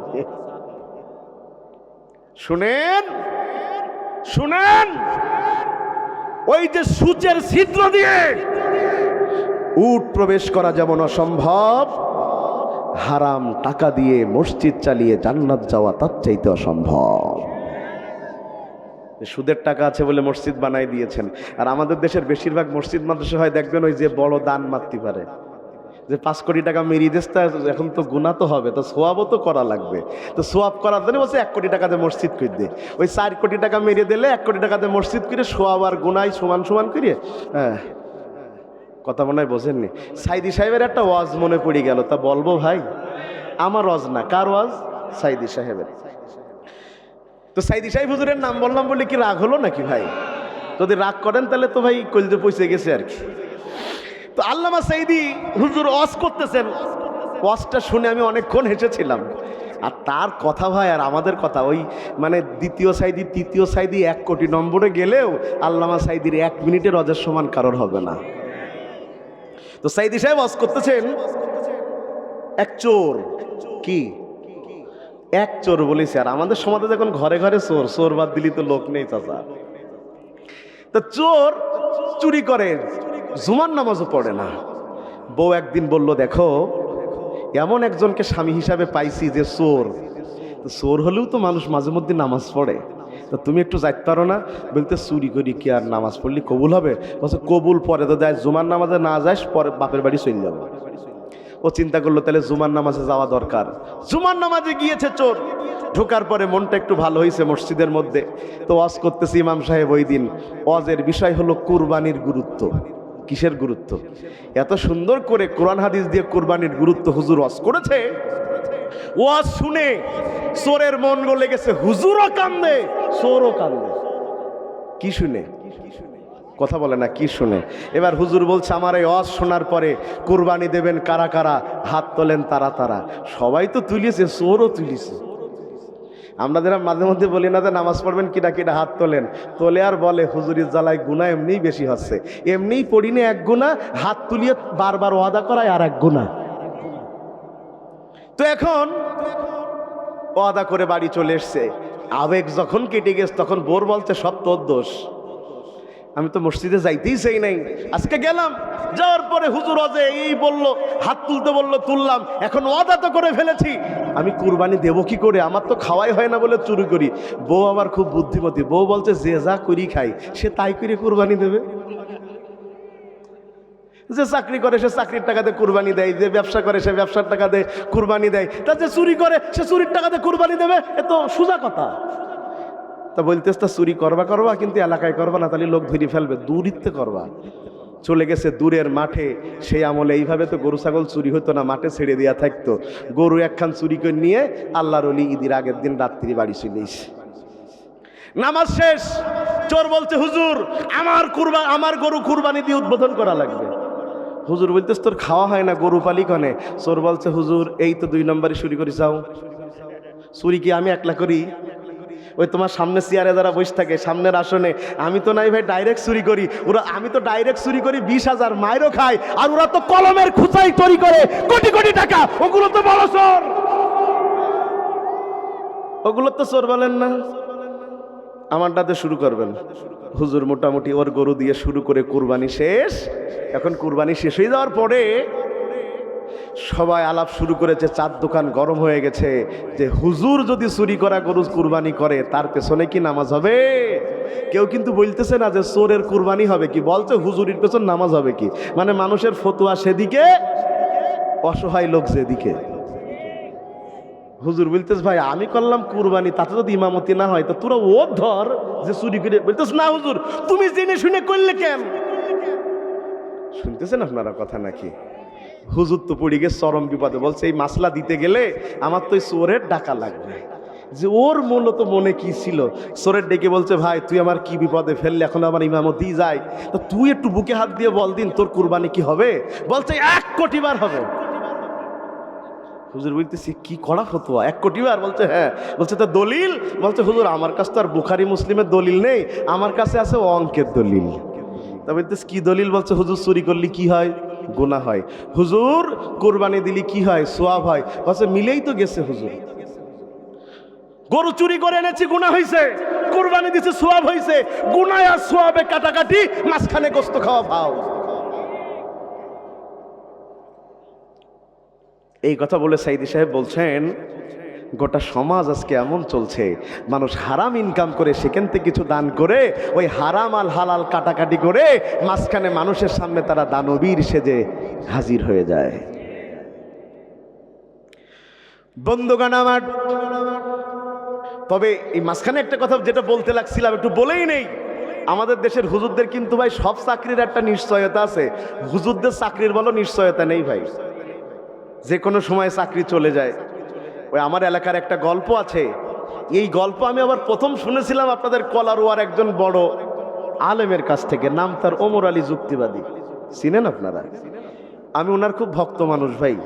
শুনেন শুনেন, ওই যে সূচের ছিদ্র দিয়ে উট প্রবেশ করা যেমন অসম্ভব, হারাম টাকা দিয়ে মসজিদ চালিয়ে জান্নাত যাওয়া তার চাইতে অসম্ভব। সুদের টাকা আছে বলে মসজিদ বানাই দিয়েছেন। আর আমাদের দেশের বেশিরভাগ মসজিদ মাদ্রাসা হয় দেখবেন ওই যে বড় দান মারতে পারে, যে 5 কোটি টাকা মেরিয়ে দিস, এখন তো গুনাহ তো হবে, তো সোয়াবও তো করা লাগবে। তো সোয়াব করার জন্য বলছে 1 কোটি টাকাতে মসজিদ করে দে। ওই 4 কোটি টাকা মেরিয়ে দিলে 1 কোটি টাকাতে মসজিদ করে সোয়াব আর গুনাহ সমান সমান করিয়ে। হ্যাঁ, কথা মনে হয় বোঝেননি। সাইদি সাহেবের একটা ওয়াজ মনে পড়ে গেল, তা বলবো ভাই? আমার ওয়াজ না, কার ওয়াজ? সাইদি সাহেবের। তো সাইদি সাহেব হুজুরের নাম বললাম বলে কি রাগ হলো নাকি ভাই? যদি রাগ করেন তাহলে তো ভাই কলজে পৌঁছে গেছে আর কি। তো আল্লামা সাইদি হুজুর ওয়াজ করতেছেন, ওয়াজটা শুনে আমি অনেকক্ষণ হেসেছিলাম। আর তার কথা ভাই আর আমাদের কথা ওই মানে দ্বিতীয় সাইদি তৃতীয় সাইদি 1 কোটি নম্বরে গেলেও আল্লামা সাইদির 1 মিনিটের ওয়াজের সমান কারোর হবে না। তো সাইদি সাহেব ওয়াজ করতেছেন, এক চোর, কি এক চোর বলেছে। আর আমাদের সমাজে যখন ঘরে ঘরে চোর, চোর বাদ দিলি তো লোক নেই চাচা। তো চোর চুরি করে, জুমার নামাজও পড়ে না। বউ একদিন বলল, দেখো এমন একজনকে স্বামী হিসাবে পাইছি যে চোর, তো চোর হলেও তো মানুষ মাঝে মধ্যে নামাজ পড়ে, তো তুমি একটু যাইতে পারো না? বলতে চুরি করি কি আর নামাজ পড়লে কবুল হবে? বলছে কবুল পরে তো যায়, জুমার নামাজে না যাস, পরে বাপের বাড়ি চলে যাবো। ও চিন্তা করলো তাহলে জুমার নামাজে যাওয়া দরকার। জুমার নামাজে গিয়েছে চোর। ঢোকার পরে মনটা একটু ভালো হয়েছে মসজিদের মধ্যে, তো ওয়াজ করতেছে ইমাম সাহেব। ওই দিন ওয়াজের বিষয় হলো কুরবানির গুরুত্ব। কিসের গুরুত্ব? এত সুন্দর করে কোরআন হাদিস দিয়ে কুরবানির গুরুত্ব হুজুর ওয়াজ করেছে। ওয়াজ শুনে চোরের মন গলে গেছে, হুজুরও কান্দে চোরও কান্দে। কি শুনে? কথা বলে না, কি শুনে? এবার হুজুর বলছে আমার এই ওয়াজ শোনার পরে কুরবানি দেবেন কারা কারা? হাত তোলেন তারা তারা। সবাই তো তুলিয়েছে, চোরও তুলিছে। আমরা যারা মাঝে মধ্যে বলি না যে নামাজ পড়বেন কিনা কিনা হাত তোলেন, তোলে আর বলে হুজুরির জ্বালায় গুনাহ এমনিই বেশি হচ্ছে, এমনিই পড়িনি এক গুনাহ, হাত তুলিয়ে বারবার ওয়াদা করায় আর এক গুনাহ। তো এখন ওয়াদা করে বাড়ি চলে এসছে, আবেগ যখন কেটে গেছে তখন বোর বলছে সব তোর দোষ, আমি তো মসজিদে যাইতেই চাই নাই, আজকে গেলাম, যাওয়ার পরে হুজুর ওয়াজে এই বলল, হাত তুলতে বলল, তুললাম, এখন ওয়াদা তো করে ফেলেছি, আমি কুরবানি দেব কি করে? আমার তো খাওয়াই হয় না বলে চুরি করি। বউ আবার খুব বুদ্ধিমতী, বউ বলছে যে যা করি খাই সে তাই করে কুরবানি দেবে। যে চাকরি করে সে চাকরির টাকা দিয়ে কুরবানি দেয়, যে ব্যবসা করে সে ব্যবসার টাকা দিয়ে কুরবানি দেয়, তা যে চুরি করে সে চুরির টাকা দিয়ে কুরবানি দেবে। এ তো সোজা কথা। তা বলতেছ তা চুরি করবা করবা, কিন্তু এলাকায় করবা না, তাহলে লোক ধরে ফেলবে, দূরিত্বে করবা। চলে গেছে দূরের মাঠে। সেই আমলে এইভাবে তো গরু ছাগল চুরি হতো না, মাঠে ছেড়ে দেওয়া থাকতো। গরু একখান চুরি করে নিয়ে আল্লাহর ওলি ঈদের আগের দিন রাত্রি বাড়ি চলে এসে নামাজ শেষ। চোর বলছে হুজুর আমার গরু কুরবানি দিয়ে উদ্বোধন করা লাগবে। হুজুর বলতেছ তোর খাওয়া হয় না, গরু পালি কনে? চোর বলছে হুজুর এই তো 2 নম্বরে চুরি করে যাও। চুরি কি আমি একলা করি? ওই তোমার সামনে চেয়ারে যারা বসে থাকে সামনের আসনে, আমি তো নাই ভাই ডাইরেক্ট চুরি করি। আমি তো ডাইরেক্ট চুরি করি, 20,000 মাইরও খায়, আর ওরা তো কলমের খুচাই চুরি করে কোটি কোটি টাকা। ওগুলো তো বড় চোর, ওগুলো তো চোর বলেন না। আমারটাতে শুরু করবেন। হুজুর মোটামুটি ওর গরু দিয়ে শুরু করে কুরবানি শেষ। এখন কুরবানি শেষ হয়ে যাওয়ার পরে সবাই আলাপ শুরু করেছে, চার দোকান গরম হয়ে গেছে যে হুজুর যদি চুরি করা গরু কুরবানি করে তার পেছনে কি নামাজ হবে? কেউ কিন্তু বলতেছে না যে চোরের কুরবানি হবে কি, বলছে হুজুরির পেছন নামাজ হবে কি। মানে মানুষের ফতুয়া সেদিকে, অসহায় লোক যেদিকে। হুজুর বলতেছ ভাই আমি করলাম কুরবানি, তাতে যদি ইমামতি না হয় তো তোরা ও ধর যে চুরি করে। বলতেছ না হুজুর তুমি জেনে শুনে করলে কেন? শুনতেছেন আপনারা কথা নাকি? হুজুর তো পড়ে গেছে চরম বিপদে, বলছে এই মাসলা দিতে গেলে আমার তো চোরের ডাকা লাগবে। যে ওর মূলত মনে কি ছিল, চোরের ডেকে বলছে ভাই তুই আমার কি বিপদে ফেললে, এখন আমার ইমামতি যায়, তো তুই একটু বুকে হাত দিয়ে বল দিন তোর কুরবানি কি হবে? বলছে 1 কোটি বার হবে। হুজুর বলতেছি কি কড়া ফতোয়া, 1 কোটি বার? বলছে হ্যাঁ। বলছে তো দলিল? বলছে হুজুর আমার কাছে তো আর বুখারি মুসলিমের দলিল নেই, আমার কাছে আছে অঙ্কের দলিল। তা বলতেছে কি দলিল? বলছে হুজুর চুরি করলে কি হয়? গুনাহ হয়। হুজুর কুরবানি দিলি কি হয়? সওয়াব হয়। বলছে মিলেই তো গেছে হুজুর, গরু চুরি করে এনেছি গুনাহ হয়েছে, কুরবানি দিছে সওয়াব হয়েছে, গুনাহ আর সওয়াবে কাটাকাটি, মাঝখানে গোশত খাওয়া ভাও। এই কথা বলে সাইদি সাহেব বলছেন গোটা সমাজ আজকে এমন চলছে, মানুষ হারাম ইনকাম করে সেখান থেকে কিছু দান করে ওই হারাম আল হালাল কাটাকাটি করে মাঝখানে মানুষের সামনে তারা দানবীর সেজে হাজির হয়ে যায়। বন্ধুগণ আমার, তবে এই মাঝখানে একটা কথা যেটা বলতে লাগছিলাম একটু বলেই নেই। আমাদের দেশের হুজুরদের কিন্তু ভাই সব চাকরির একটা নিশ্চয়তা আছে, হুজুরদের চাকরির বলো নিশ্চয়তা নেই ভাই, যে কোনো সময় চাকরি চলে যায়। ওই আমার এলাকার একটা গল্প আছে, এই গল্প আমি আবার প্রথম শুনেছিলাম আপনাদের কলারোয়ার একজন বড় আলেমের কাছ থেকে, নাম তার ওমর আলী যুক্তিবাদী, চিনেন আপনারা? আমি ওনার খুব ভক্ত মানুষ ভাই,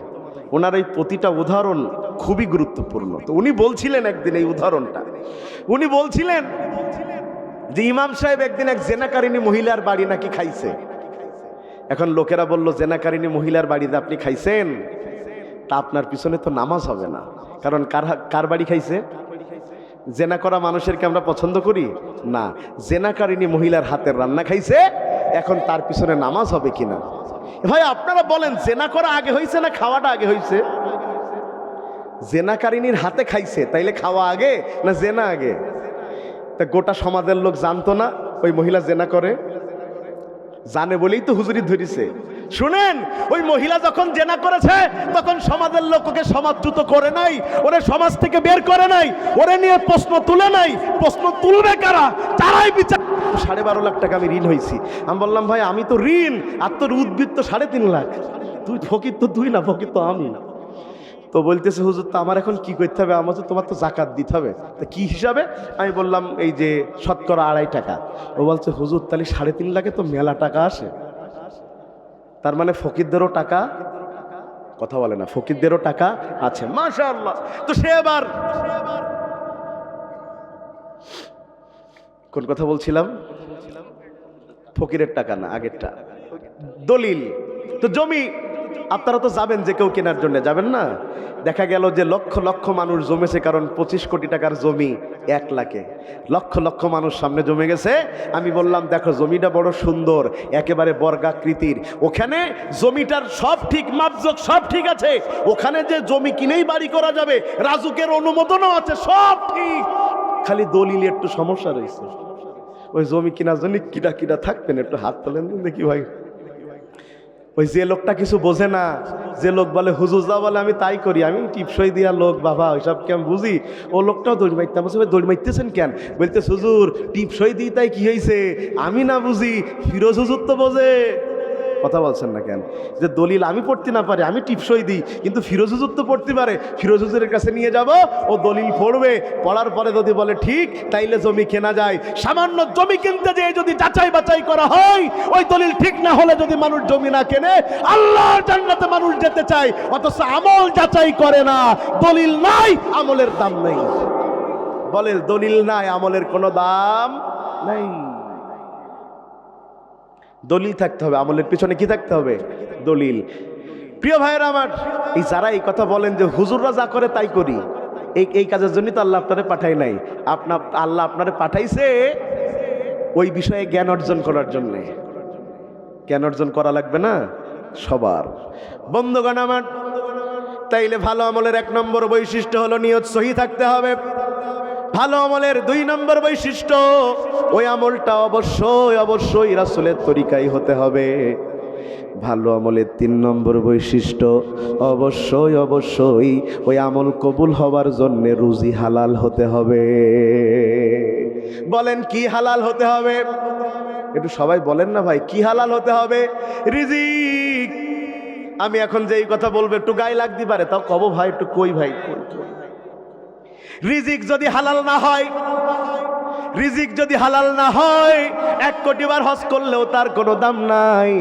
ওনার এই প্রতিটা উদাহরণ খুবই গুরুত্বপূর্ণ। তো উনি বলছিলেন একদিন এই উদাহরণটা, উনি বলছিলেন যে ইমাম সাহেব একদিন এক জেনাকারিনী মহিলার বাড়ি নাকি খাইছে। এখন লোকেরা বলল জেনাকারিনী মহিলার বাড়িতে আপনি খাইছেন, তা আপনার পিছনে তো নামাজ হবে না, কারণ কার বাড়ি খাইছে? জেনা করা মানুষেরকে আমরা পছন্দ করি না, জেনাকারিনী মহিলার হাতের রান্না খাইছে, এখন তার পিছনে নামাজ হবে কিনা? ভাই আপনারা বলেন জেনা করা আগে হয়েছে না খাওয়াটা আগে হয়েছে? জেনাকারিনীর হাতে খাইছে, তাইলে খাওয়া আগে না জেনা আগে? তা গোটা সমাজের লোক জানতো না ওই মহিলা জেনা করে, জানে বলেই তো হুজুরি ধরিছে। শুনেন, ওই মহিলা যখন জেনা করেছে তখন সমাজের লোক ওকে সমাজচ্যুত করে নাই, ওরে সমাজ থেকে বের করে নাই, ওরে নিয়ে প্রশ্ন তুলে নাই। প্রশ্ন তুলবে কারা? তারাই বিচার। 12.5 লাখ টাকা আমি ঋণ হয়েছি। আমি বললাম ভাই আমি তো ঋণ, আর তোর উদ্বৃত্ত 3.5 লাখ। তুই ফকির তো তুই না, ফকির তো আমি না। তো বলতেছে হুজুর তো আমার এখন কি করতে হবে? আমার তো তোমার তো জাকাত দিতে হবে। তা কি হিসাবে? আমি বললাম এই যে শতকরা 2.5 টাকা। ও বলছে হুজুর তাহলে 3.5 লাখে তো মেলা টাকা আসে। তার মানে ফকিরদেরও টাকা, কথা বলে না, ফকিরদেরও টাকা আছে। মাশাআল্লাহ। তো সে এবার কোন কথা বলছিলাম? ফকিরের টাকা না, আগেরটা দলিল। তো জমি আপনারা তো যাবেন, যে কেউ কেনার জন্য যাবেন না। দেখা গেল যে লক্ষ লক্ষ মানুষ জমেছে, কারণ 25 কোটি টাকার জমি 1 লাখে। লক্ষ লক্ষ মানুষ সামনে জমে গেছে। আমি বললাম দেখো জমিটা বড় সুন্দর, একেবারে বর্গাকৃতির। ওখানে জমিটার সব ঠিক, মাপজোক সব ঠিক আছে। ওখানে যে জমি কিনেই বাড়ি করা যাবে, রাজুকের অনুমোদনও আছে, সব ঠিক। খালি দলিলে একটু সমস্যা রয়েছে। ওই জমি কেনার জন্য কিটা কিটা থাকবেন, একটু হাত তোলেন দেখি ভাই। ওই যে লোকটা কিছু বোঝে না, যে লোক বলে হুজুর যা বলে আমি তাই করি, আমি টিপসই দিয়া লোক বাবা, ওইসব কেমন বুঝি। ও লোকটাও দড়ি মারতে, আমার সবাই দড়ি মারতেছেন কেন? বলতে হুজুর টিপসই দিই তাই কি হয়েছে? আমি না বুঝি, ফিরোজ হুজুর তো বোঝে। কথা বলছেন না কেন? যে দলিল আমি পড়তে না পারি, আমি টিপসই দিই, কিন্তু ফিরোজ হুজুর তো পড়তে পারে। ফিরোজ হুজুরের কাছে নিয়ে যাব, ও দলিল পড়বে। পড়ার পরে যদি বলে ঠিক, তাইলে জমি কেনা যায়। সামান্য জমি কিনতে যেয়ে যদি যাচাই বাছাই করা হয়, ওই দলিল ঠিক না হলে যদি মানুষ জমি না কেনে, আল্লাহর জান্নাতে মানুষ যেতে চায়, অথচ আমল যাচাই করে না। দলিল নাই, আমলের দাম নেই। বলে দলিল নাই, আমলের কোনো দাম নাই। দলিল থাকতে হবে, আমলের পিছনে কি থাকতে হবে? দলিল। প্রিয় ভাইয়েরা আমার, এই যারা এই কথা বলেন যে হুজুররা যা করে তাই করি, এই কাজের জন্যই তো আল্লাহ আপনারে পাঠাই নাই। আল্লাহ আপনারে পাঠাইছে ওই বিষয়ে জ্ঞান অর্জন করার জন্যে। জ্ঞান অর্জন করা লাগবে না সবার? বন্ধুগণ আমার, তাইলে ভালো আমলের 1 নম্বর বৈশিষ্ট্য হলো নিয়ত সহি থাকতে হবে। ভালো আমলের 2 নম্বর বৈশিষ্ট্য, ওই আমলটা অবশ্যই রাসূলের তরিকায় হতে হবে। ভালো আমলের 3 নম্বর বৈশিষ্ট্য, অবশ্যই ওই আমল কবুল হওয়ার জন্য রুজি হালাল হতে হবে। বলেন কি হালাল হতে হবে? একটু সবাই বলেন না ভাই, কি হালাল হতে হবে? রিজিক। আমি এখন যে এই কথা বলবো একটু গায়ে লাগতে পারে, তাও কব ভাই একটু কই ভাই। রিজিক যদি হালাল না হয়, রিজিক যদি হালাল না হয়, 1 কোটি বার হজ করলেও তার কোনো দাম নাই।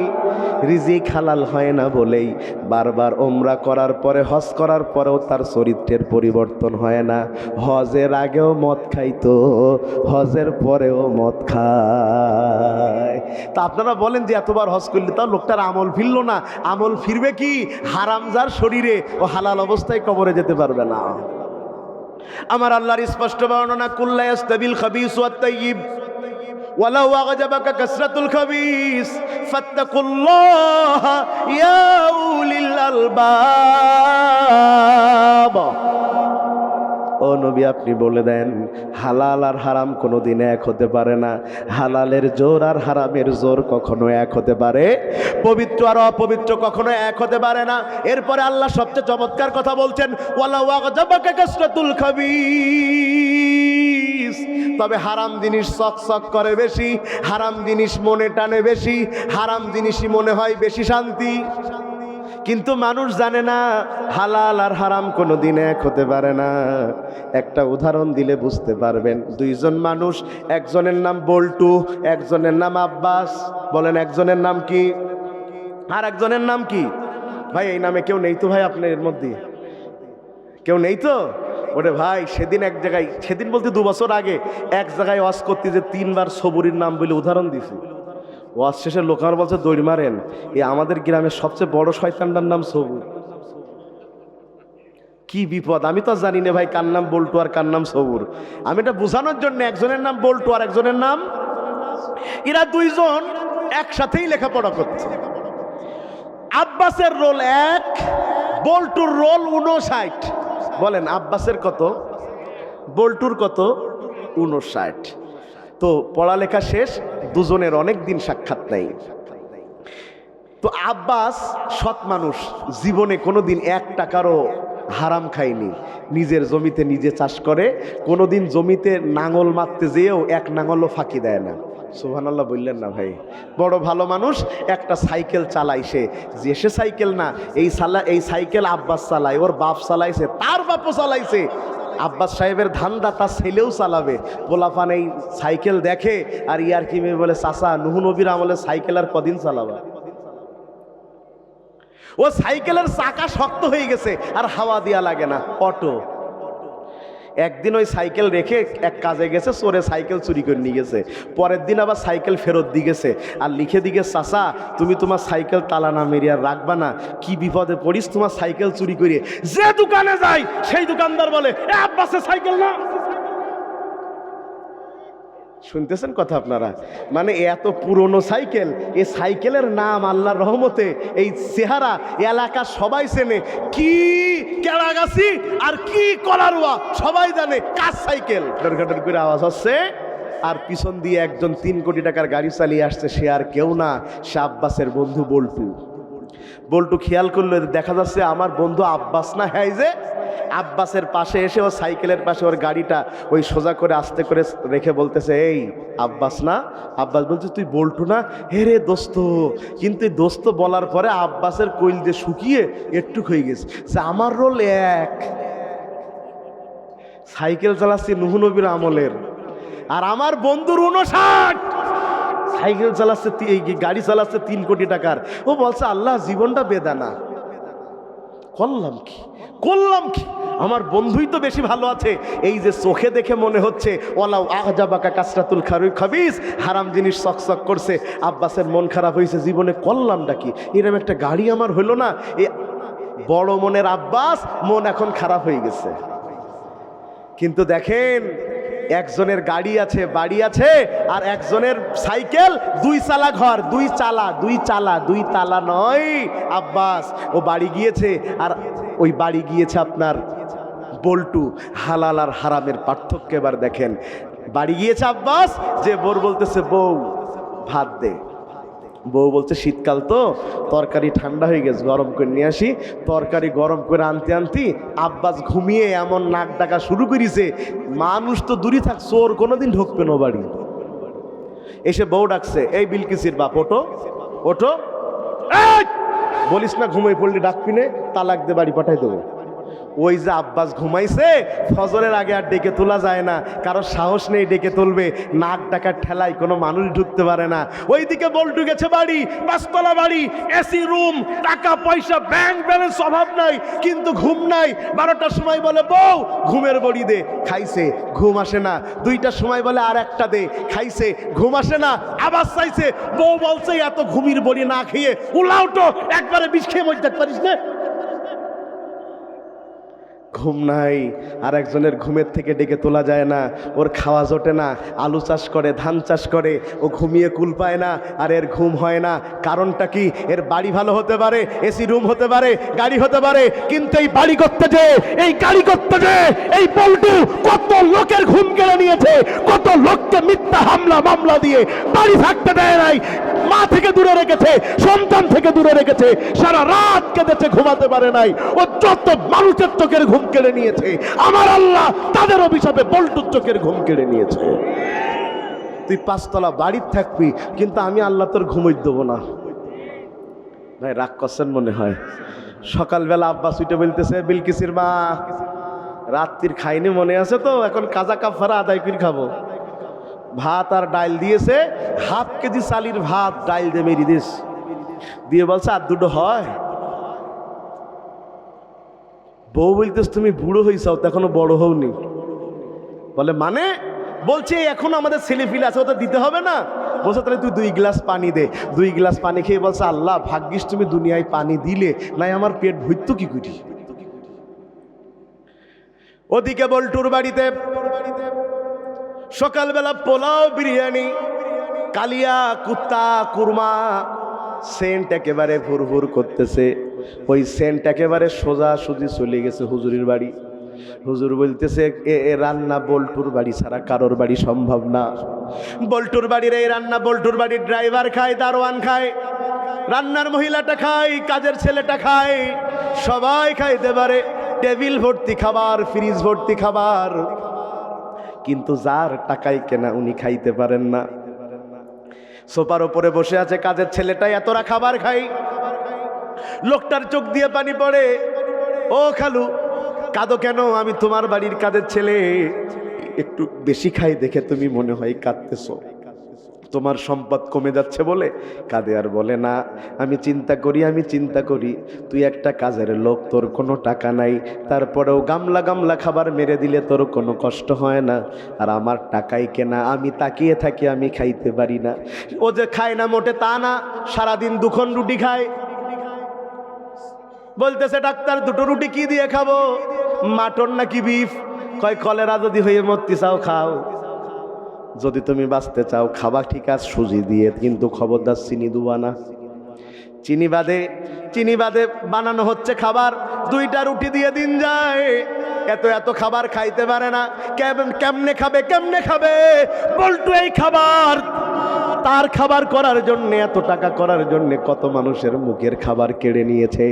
রিজিক হালাল হয় না বলেই বারবার ওমরা করার পরে, হজ করার পরেও তার চরিত্রের পরিবর্তন হয় না। হজের আগেও মদ খাইতো, হজের পরেও মদ খায়। তা আপনারা বলেন যে এতবার হজ করলে তাও লোকটার আমল ফিরল না। আমল ফিরবে কি? হারামজার শরীরে ও হালাল অবস্থায় কবরে যেতে পারবে না। আমার আল্লাহর স্পষ্ট বর্ণনা, কুল্লা ইয়াস্তাবিল খাবিস ওয়াত তাইয়িব ওয়ালাউ আ'জাবাকা কাসরাতুল খাবিস ফাত্তাকুল্লাহা ইয়া উলিল আলবাব। ও নবী আপনি বলে দেন, হালাল আর হারাম কোনোদিন এক হতে পারে না। হালালের জোর আর হারামের জোর কখনো এক হতে পারে, পবিত্র আর অপবিত্র কখনো এক হতে পারে না। এরপরে আল্লাহ সবচেয়ে চমৎকার কথা বলছেন, ওয়ালাউ আ'জাবাকা কাসরাতুল খাবিস। তবে হারাম জিনিস চকচক করে বেশি, হারাম জিনিস মনে টানে বেশি, হারাম জিনিসই মনে হয় বেশি শান্তি। কিন্তু মানুষ জানে না হালাল আর হারাম কোনোদিন এক হতে পারে না। একটা উদাহরণ দিলে বুঝতে পারবেন। 2 জন মানুষ, একজনের নাম বল্টু, একজনের নাম আব্বাস। বলেন একজনের নাম কি আর একজনের নাম কি? ভাই এই নামে কেউ নেই তো ভাই? আপনার এর মধ্যে কেউ নেই তো? ওরে ভাই সেদিন এক জায়গায়, সেদিন বলতে 2 বছর আগে এক জায়গায় ওয়াজ করতে যে 3 বার সবুরির নাম বলে উদাহরণ দিছি। ওয়াজ শেষে লোক আমার বলছে দৌড় মারেন, এই আমাদের গ্রামের সবচেয়ে বড় শয়তানটার নাম সবুর। কি বিপদ! আমি তো জানি না ভাই কার নাম বল্টু আর কার নাম সবুর। আমি এটা বোঝানোর জন্য, একজনের নাম বল্টু আর একজনের নাম, এরা 2 জন একসাথেই লেখাপড়া করছে। আব্বাসের রোল 1, বল্টুর রোল 59। বলেন আব্বাসের কত, বল্টুর কত? 59। তো পড়ালেখা শেষ, দুজনের অনেক দিন সাক্ষাৎ নেই। তো আব্বাস সৎ মানুষ, জীবনে কোনোদিন 1 টাকারও হারাম খায়নি, নিজের জমিতে নিজে চাষ করে, কোনোদিন জমিতে নাঙল মারতে যেয়েও 1 নাঙলও ফাঁকি দেয় না। সুবহানাল্লাহ বললেন না ভাই? বড় ভালো মানুষ। একটা সাইকেল চালায় সে, যে সে সাইকেল না, এই সাইকেল আব্বাস চালায়, ওর বাপ চালাইছে, তার বাপও চালাইছে। আব্বাস সাহেবের ধান্দা তার ছেলেও চালাবে। পোলাপান এই সাইকেল দেখে আর ইয়ার কি মেয়ে বলে, চাচা নুহ নবীর আমলে সাইকেল আর কদিন চালাবা? ও সাইকেলের চাকা শক্ত হয়ে গেছে আর হাওয়া দিয়া লাগে না, অটো। একদিন ওই সাইকেল রেখে এক কাজে গেছে, চোরে সাইকেল চুরি করে নিয়ে গেছে। পরের দিন আবার সাইকেল ফেরত দিয়ে গেছে আর লিখে দিয়ে গেছে, চাচা তুমি তোমার সাইকেল তালা না মেরিয়ে রাখবা না, কি বিপদে পড়িস তোমার সাইকেল চুরি করে। যে দোকানে যাই সেই দোকানদার বলে, এ আব্বাসের সাইকেল না। শুনতেছেন কথা আপনারা? মানে এত পুরনো সাইকেল, এই সাইকেলের নাম আল্লাহর রহমতে এই চেহারা এলাকা সবাই চেনে, কি কেড়াগাছি আর কি কলারুয়া সবাই জানে কার সাইকেল। ডরঘাটর করে আওয়াজ হচ্ছে আর পিছন দিয়ে একজন 3 কোটি টাকার গাড়ি চালিয়ে আসছে, সে আর কেউ না, সে আব্বাসের বন্ধু বল্টু। বল্টু খেয়াল করলো, দেখা যাচ্ছে আমার বন্ধু আব্বাস না, হ্যাঁ যে আব্বাসের পাশে এসে ও সাইকেলের পাশে ওর গাড়িটা ওই সোজা করে আস্তে করে রেখে বলতেছে, এই আব্বাস না? আব্বাস বলছে, তুই বল্টু না? হে রে দোস্ত। কিন্তু এই দোস্ত বলার পরে আব্বাসের কইল দিয়ে শুকিয়ে একটু হয়ে গেছে, যে আমার রোল এক। সাইকেল চালাচ্ছি নূহ নবীর আমলের, আর আমার বন্ধুর 59, সাইকেল চালাচ্ছে, গাড়ি চালাচ্ছে 3 কোটি টাকার। ও বলছে, আল্লাহ জীবনটা বেদানা, করলাম কি করলাম কি, আমার বন্ধুই তো বেশি ভালো আছে। এই যে চোখে দেখে মনে হচ্ছে ওয়ালাউ আহজাবাকা কাসরাতুল খাবিস, হারাম জিনিস চকচক করছে, আব্বাসের মন খারাপ হয়েছে, জীবনে করলামটা কি, এরকম একটা গাড়ি আমার হলো না। এ বড় মনের আব্বাস মন এখন খারাপ হয়ে গেছে। কিন্তু দেখেন, একজনের গাড়ি আছে, বাড়ি আছে, আর একজনের সাইকেল, 2 চালা ঘর, 2 তালা নয়। আব্বাস ও বাড়ি গিয়েছে, আর ওই বাড়ি গিয়েছে আপনার বল্টু। হালাল আর হারামের পার্থক্য এবার দেখেন। বাড়ি গিয়েছে আব্বাস, যে বোর বলতেছে, বউ ভাত দে। বউ বলছে, শীতকাল তো, তরকারি ঠান্ডা হয়ে গেছে, গরম করে নিয়ে আসি। তরকারি গরম করে আনতে আনতে আব্বাস ঘুমিয়ে এমন নাক ডাকা শুরু করেছে, মানুষ তো দূরে থাক, চোর কোনোদিন ঢুকবে না বাড়ি। এসে বউ ডাকছে, এই বিলকিসির বাপ, ওঠো ওঠো, বলিস না ঘুমাই পড়লি ডাকবি নে, তালাক দে, বাড়ি পাঠাই দেবো। ওই যে আব্বাস ঘুমাইছে, ফজরের আগে আর ডেকে তোলা যায় না, কারো সাহস নেই ডেকে তুলবে, নাক ডাকার ঠেলায় কোনো মানুষ ঢুকতে পারে না। ওইদিকে বল্টু গেছে বাড়ি, 5 তলা বাড়ি, এসি রুম, টাকা পয়সা ব্যাংক ব্যালেন্স অভাব নাই, কিন্তু ঘুম নাই। 12টার সময় বলে, বউ ঘুমের বড়ি দে, খাইছে, ঘুম আসে না। 2টার সময় বলে, আর একটা দে, খাইছে, ঘুম আসে না, আবার চাইছে। বউ বলছে, এত ঘুমির বড়ি না খেয়ে উলাও তো, একবারে বিষ খেয়ে মরে থাকতে পারিস না। ঘুম নাই, আর একজনের ঘুমের থেকে ডেকে তোলা যায় না, ওর খাওয়া জোটে না, আলু চাষ করে, ধান চাষ করে, ও ঘুমিয়ে কুল পায় না, আর এর ঘুম হয় না। কারণটা কি? এর বাড়ি ভালো হতে পারে, এসি রুম হতে পারে, গাড়ি হতে পারে, কিন্তু এই বাড়ি করতে যে, এই গাড়ি করতে যে, এই বল্টু কত লোকের ঘুম কেড়ে নিয়েছে, কত লোককে মিথ্যা হামলা মামলা দিয়ে বাড়ি থাকতে দেয় নাই, মা থেকে দূরে রেখেছে, সন্তান থেকে দূরে রেখেছে, সারা রাত কেঁদেছে, ঘুমাতে পারে নাই। ও যত মানুষের চোখের ঘুম কেড়ে নিয়েছে, আমার আল্লাহ তাদের অভিশাপে বল্টুর চোখের ঘুম কেড়ে নিয়েছে। তুই 5 তলা বাড়ির থাকবি, কিন্তু আমি আল্লাহ তোর ঘুমই দেবো না। ভাই রাগ করছেন মনে হয়। সকালবেলা আব্বাস উঠে বলতেছে, বিলকিসির মা রাত্রির খাইনি মনে আছে তো, এখন কাজা কাফারা আদায় করে খাবো। ভাত আর ডাইল দিয়েছে, 1/2 কেজি চালির ভাত, ডাইল দিয়ে মেরি দিস দিয়ে বলছে, আর 2টো হয়। বউ বলতেছ, তুমি বুড়ো হয়েছাও, এখনো বড় হওনি। বলে মানে? বলছে এখন আমাদের ছেলে ফিলে আছে, ওটা দিতে হবে না। বলছে, তাহলে তুই 2 গ্লাস পানি দে। 2 গ্লাস পানি খেয়ে বলছে, আল্লাহ ভাগ্যিস তুমি দুনিয়ায় পানি দিলে, নাই আমার পেট ভর্ত কি করি। ওদিকে বল্টুর বাড়িতে সকালবেলা পোলাও, বিরিয়ানি, কালিয়া, কুত্তা, কুরমা, সেন্ট একেবারে ভুরভুর করতেছে। ওই সেন্ট একেবারে সোজা সুজি চলে গেছে হুজুরের বাড়ি। হুজুর বলতেছে, এ রান্না বল্টুর বাড়ি ছাড়া কারোর বাড়ি সম্ভব না। বল্টুর বাড়ির এই রান্না বল্টুর বাড়ির ড্রাইভার খায়, দারোয়ান খায়, রান্নার মহিলাটা খায়, কাজের ছেলেটা খায়, সবাই খাইতে পারে, টেবিল ভর্তি খাবার, ফ্রিজ ভর্তি খাবার, কিন্তু যার টাকায় কেনা উনি খাইতে পারেন না। সোফার উপরে বসে আছে কাজের ছেলেটা, এতটা খাবার খাই, লোকটার চোখ দিয়ে পানি পড়ে। ও খালু, কাঁদো কেন? আমি তোমার বাড়ির কাজের ছেলে, একটু বেশি খাই দেখে তুমি মনে হয় কাঁদতেছো, তোমার সম্পদ কমে যাচ্ছে বলে কাঁদে। আর বলে না, আমি চিন্তা করি তুই একটা কাজের লোক, তোর কোনো টাকা নাই, তারপরেও গামলা গামলা খাবার মেরে দিলে তোর কোনো কষ্ট হয় না, আর আমার টাকাই কেনা, আমি তাকিয়ে থাকি, আমি খাইতে পারি না। ও যে খায় না মোটে তা না, সারাদিন দুখন রুটি খায়। বলতেছে ডাক্তার, দুটো রুটি কি দিয়ে খাবো? মাটন নাকি বিফ? কয় কলেরা যদি হয়ে মরতে চাও খাও, যদি তুমি বাঁচতে চাও খাবা ঠিক আছে সুজি দিয়ে, কিন্তু খবরদার চিনি দুবা না। চিনি বাদে বানানো হচ্ছে খাবার, দুইটা রুটি দিয়ে দিন যায়। এত খাবার খাইতে পারে না, কেমনে খাবে? বল্টু এই খাবার, তার খাবার করার জন্য, এত টাকা করার জন্য কত মানুষের মুখের খাবার কেড়ে নিয়েছে,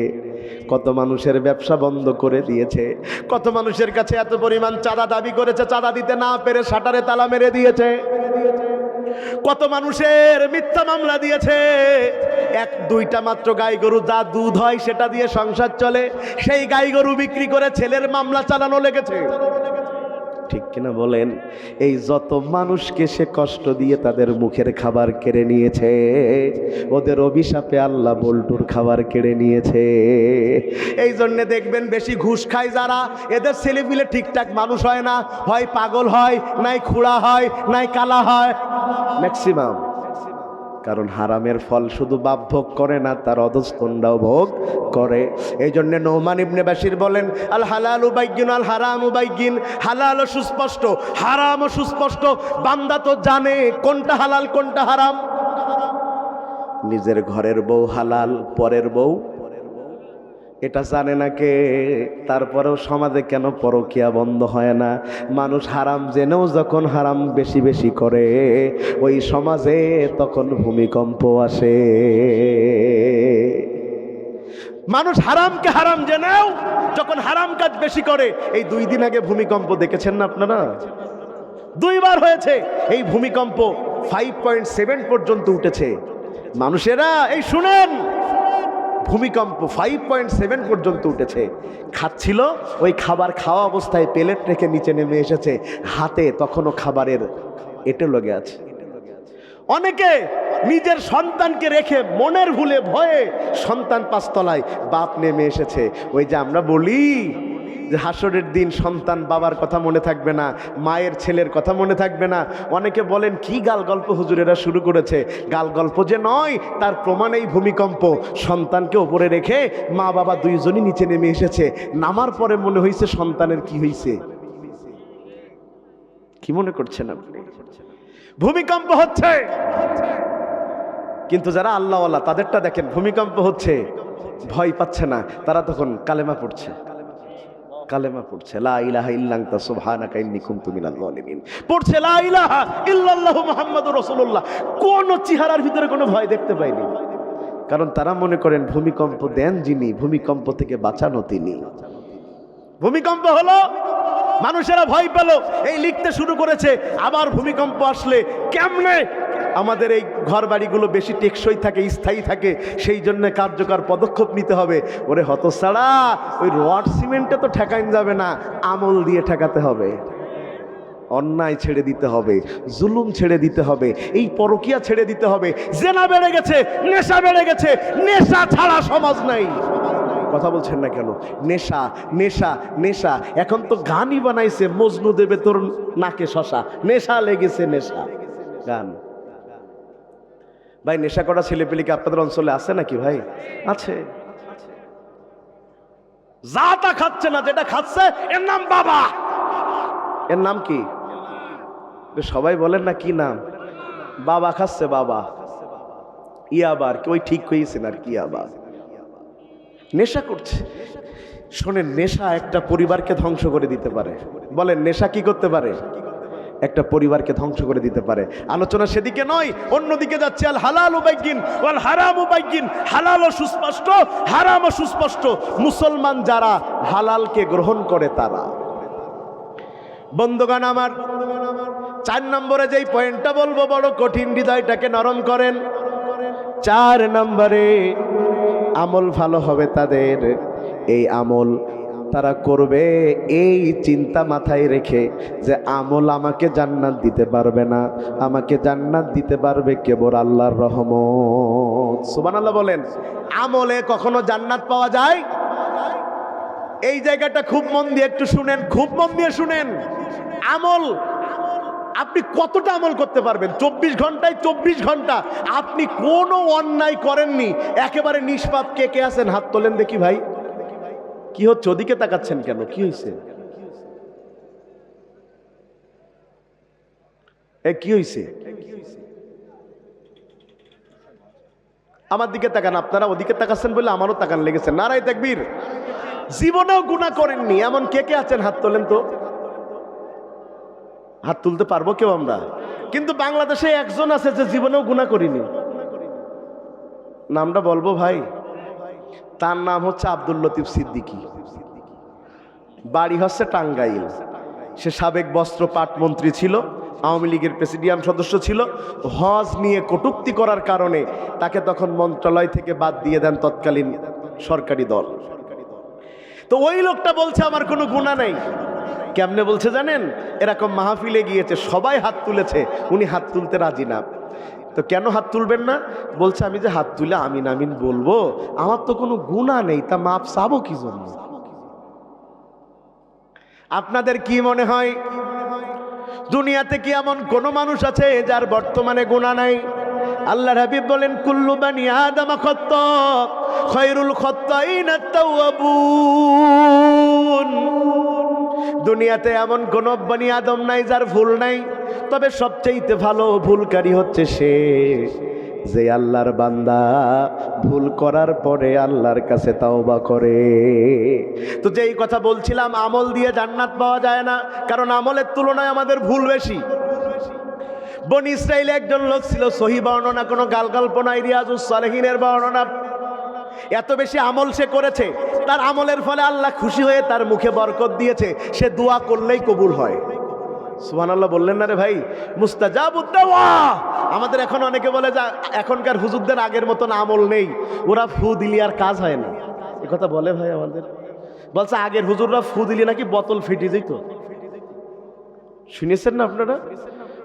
কত মানুষের ব্যবসা বন্ধ করে দিয়েছে, কত মানুষের কাছে এত পরিমাণ চাঁদা দাবি করেছে, চাঁদা দিতে না পেরে শাটারে তালা মেরে দিয়েছে, কত মানুষের মিথ্যা মামলা দিয়েছে। এক দুইটা মাত্র গাই গরু যা দুধ হয় সেটা দিয়ে সংসার চলে, সেই গাই গরু বিক্রি করে ছেলের মামলা চালানো লেগেছে। ঠিক কিনা বলেন? এই যত মানুষকে সে কষ্ট দিয়ে তাদের মুখের খাবার কেড়ে নিয়েছে, ওদের অভিশাপে আল্লাহ বল্টুর খাবার কেড়ে নিয়েছে। এই জন্য দেখবেন বেশি ঘুষ খায় যারা, এদের ছেলেপিলে ঠিকঠাক মানুষ হয় না, হয় পাগল হয়, নাই খুড়া হয়, নাই কালা হয়, ম্যাক্সিমাম। কারণ হারামের ফল শুধু বাপ ভোগ করে না, তার অধস্তনরাও ভোগ করে। এই জন্য নোমান ইবনে বাশির বলেন, আল হালালু বাইয়িন আল হারামু বাইয়িন, হালাল ও সুস্পষ্ট, হারাম ও সুস্পষ্ট। বান্দা তো জানে কোনটা হালাল কোনটা হারাম। নিজের ঘরের বউ হালাল, পরের বউ এটা জানে না কে? তারপরেও সমাজে কেন পরকিয়া বন্ধ হয় না? মানুষ হারাম জেনেও যখন হারাম বেশি বেশি করে, ওই সমাজে তখন ভূমিকম্প আসে। মানুষ হারামকে হারাম জেনেও যখন হারাম কাজ বেশি করে, এই 2 দিন আগে ভূমিকম্প দেখেছেন না আপনারা? 2 বার হয়েছে এই ভূমিকম্প, 5.7 পর্যন্ত উঠেছে। মানুষেরা এই শুনেন, ভূমিকম্প 5.7 পর্যন্ত উঠেছে। খাচ্ছিল, ওই খাবার খাওয়া অবস্থায় প্লেট রেখে নিচে নেমে এসেছে, হাতে তখনও খাবারের এঁটো লেগে আছে। অনেকে নিজের সন্তানকে রেখে মনের ভুলে ভয়ে সন্তান 5 তলায়, বাপ নেমে এসেছে। ওই যে আমরা বলি যে হাসরের দিন সন্তান বাবার কথা মনে থাকবে না, মায়ের ছেলের কথা মনে থাকবে না। অনেকে বলেন কি গাল গল্প হুজুরেরা শুরু করেছে। গাল গল্প যে নয়, তার প্রমাণ এই ভূমিকম্প। সন্তানকে ওপরে রেখে মা বাবা 2 জনই নিচে নেমে এসেছে। নামার পরে মনে হয়েছে সন্তানের কি হয়েছে। কি মনে করছেন আপনি? ভূমিকম্প হচ্ছে, কিন্তু যারা আল্লাহওয়ালা তাদেরটা দেখেন, ভূমিকম্প হচ্ছে ভয় পাচ্ছে না, তারা তখন কালেমা পড়ছে, লা ইলাহা ইল্লা আনতা সুবহানাকা ইন্নী কুনতু মিনাজ জালিমিন পড়ছে, লা ইলাহা ইল্লাল্লাহু মুহাম্মাদুর রাসূলুল্লাহ। কোন চেহারার ভিতরে কোনো ভয় দেখতে পাইনি, কারণ তারা মনে করেন ভূমিকম্প দেন যিনি, ভূমিকম্প থেকে বাঁচানো তিনি। ভূমিকম্প হলো, মানুষেরা ভয় পেল, এই লিখতে শুরু করেছে আবার ভূমিকম্প আসলে কেমনে আমাদের এই ঘর বাড়িগুলো বেশি টেকসই থাকে, স্থায়ী থাকে, সেই জন্য কার্যকর পদক্ষেপ নিতে হবে। ওরে হতছাড়া, ওই রড সিমেন্টে তো ঠেকাইন যাবে না, আমল দিয়ে ঠেকাতে হবে। অন্যায় ছেড়ে দিতে হবে, জুলুম ছেড়ে দিতে হবে, এই পরকিয়া ছেড়ে দিতে হবে। জেনা বেড়ে গেছে, নেশা বেড়ে গেছে, নেশা ছাড়া সমাজ নাই। কথা বলছেন না কেন? নেশা নেশা নেশা। এখন তো গানই বানাইছে, মজনু দেবে তোর নাকে শশা, নেশা লেগেছে নেশা গান। ভাই নেশা করা ছেলেপেলে কি আপনাদের অঞ্চলে আছে নাকি? ভাই আছে। যা তা খাচ্ছে না, যেটা খাচ্ছে এর নাম বাবা। এর নাম কি? সবাই বলেন না কি নাম? বাবা খাচ্ছে, বাবা। ইয়াবার কি ওই ঠিক হয়েছেন আর কি? আবার নেশা করছে। শোনেন, নেশা একটা পরিবারকে ধ্বংস করে দিতে পারে। বলেন নেশা কি করতে পারে? একটা পরিবারকে ধ্বংস করে দিতে পারে। আলোচনা সেদিকে নয়, অন্যদিকে যাচ্ছে। আল হালালু বাইয়িন ওয়াল হারামু বাইয়িন, হালালও সুস্পষ্ট, হারামও সুস্পষ্ট। মুসলমান যারা হালালকে গ্রহণ করে তারা। বন্ধুগণ আমার, 4 নম্বরে যেই পয়েন্টটা বলবো বড় কঠিন, হৃদয়টাকে নরম করেন। 4 নম্বরে আমল ভালো হবে তাদের, এই আমল তারা করবে এই চিন্তা মাথায় রেখে যে আমল আমাকে জান্নাত দিতে পারবে না, আমাকে জান্নাত দিতে পারবে কেবল আল্লাহর রহমত। সুবহানাল্লাহ বলেন। আমলে কখনো জান্নাত পাওয়া যায়? এই জায়গাটা খুব মন দিয়ে একটু শুনেন, খুব মন দিয়ে শুনেন। আমল, আপনি কতটা আমল করতে পারবেন? 24 ঘন্টায় 24 ঘন্টা আপনি কোনো অন্যায় করেননি, একেবারে নিষ্পাপ। কে কে আছেন হাত তোলেন দেখি ভাই। কি হচ্ছে? ওদিকে তাকাচ্ছেন কেন? কি হয়েছে? কি হয়েছে? আমার দিকে তাকান। আপনারা ওদিকে তাকাচ্ছেন বলে আমারও তাকান লেগেছে। নারায়ে তাকবীর। জীবনেও গুনাহ করেননি এমন কে কে আছেন হাত তোলেন তো। হাত তুলতে পারবো কেউ আমরা? কিন্তু বাংলাদেশে একজন আছে যে জীবনেও গুনাহ করিনি। নামটা বলবো ভাই? তার নাম হচ্ছে আব্দুল লতিফ সিদ্দিকী। বাড়ি হচ্ছে টাঙ্গাইল। সে সাবেক বস্ত্র পাট মন্ত্রী ছিল, আওয়ামী লীগের প্রেসিডিয়াম সদস্য ছিল। হজ নিয়ে কটূক্তি করার কারণে তাকে তখন মন্ত্রণালয় থেকে বাদ দিয়ে দেন তৎকালীন সরকারি দল। তো ওই লোকটা বলছে আমার কোনো গুনাহ নেই। কেমনে বলছে জানেন? এরকম মাহফিলে গিয়েছে, সবাই হাত তুলেছে, উনি হাত তুলতে রাজি না। তো কেন হাত তুলবেন না? বলছে আমি যে হাত তুলে আমিন আমিন বলবো, আমার তো কোনো গুনাহ নেই, তা মাপ চাবো কি জন্য? আপনাদের কি মনে হয় দুনিয়াতে কি এমন কোন মানুষ আছে যার বর্তমানে গুনাহ নাই? আল্লাহর হাবিব বলেন কুল্লু বানি আদম খাত্তা খায়রুল খাত্তাইনা তাওয়াবুন। দুনিয়াতে এমন কোন বনি আদম নাই যার ভুল নাই, তবে সবচেয়ে ভালো ভুলকারী হচ্ছে সে যে আল্লাহর বান্দা ভুল করার পরে আল্লাহর কাছে তাওবা করে। তো যেই কথা বলছিলাম, আমল দিয়ে জান্নাত পাওয়া যায় না, কারণ আমলের তুলনায় আমাদের ভুল বেশি। বনি ইসরাইলে একজন লোক ছিল, সহিহ বর্ণনা, কোনো গালগল্প নাই, রিয়াজুস সালেহিনের বর্ণনা। এত বেশি আমল সে করেছে, তার আমলের ফলে আল্লাহ খুশি হয়ে তার মুখে বরকত দিয়েছে, সে দোয়া করলেই কবুল হয়। সুবহানাল্লাহ বললেন না রে ভাই? মুস্তাজাবুদ দাওয়া। আমাদের এখন অনেকে বলে যে এখনকার হুজুরদের আগের মতন আমল নেই, ওরা ফু দিলি আর কাজ হয় না। এ কথা বলে ভাই আমাদের। বলছে আগের হুজুররা ফু দিলি নাকি বোতল ফেটে যেত। শুনেছেন না আপনারা?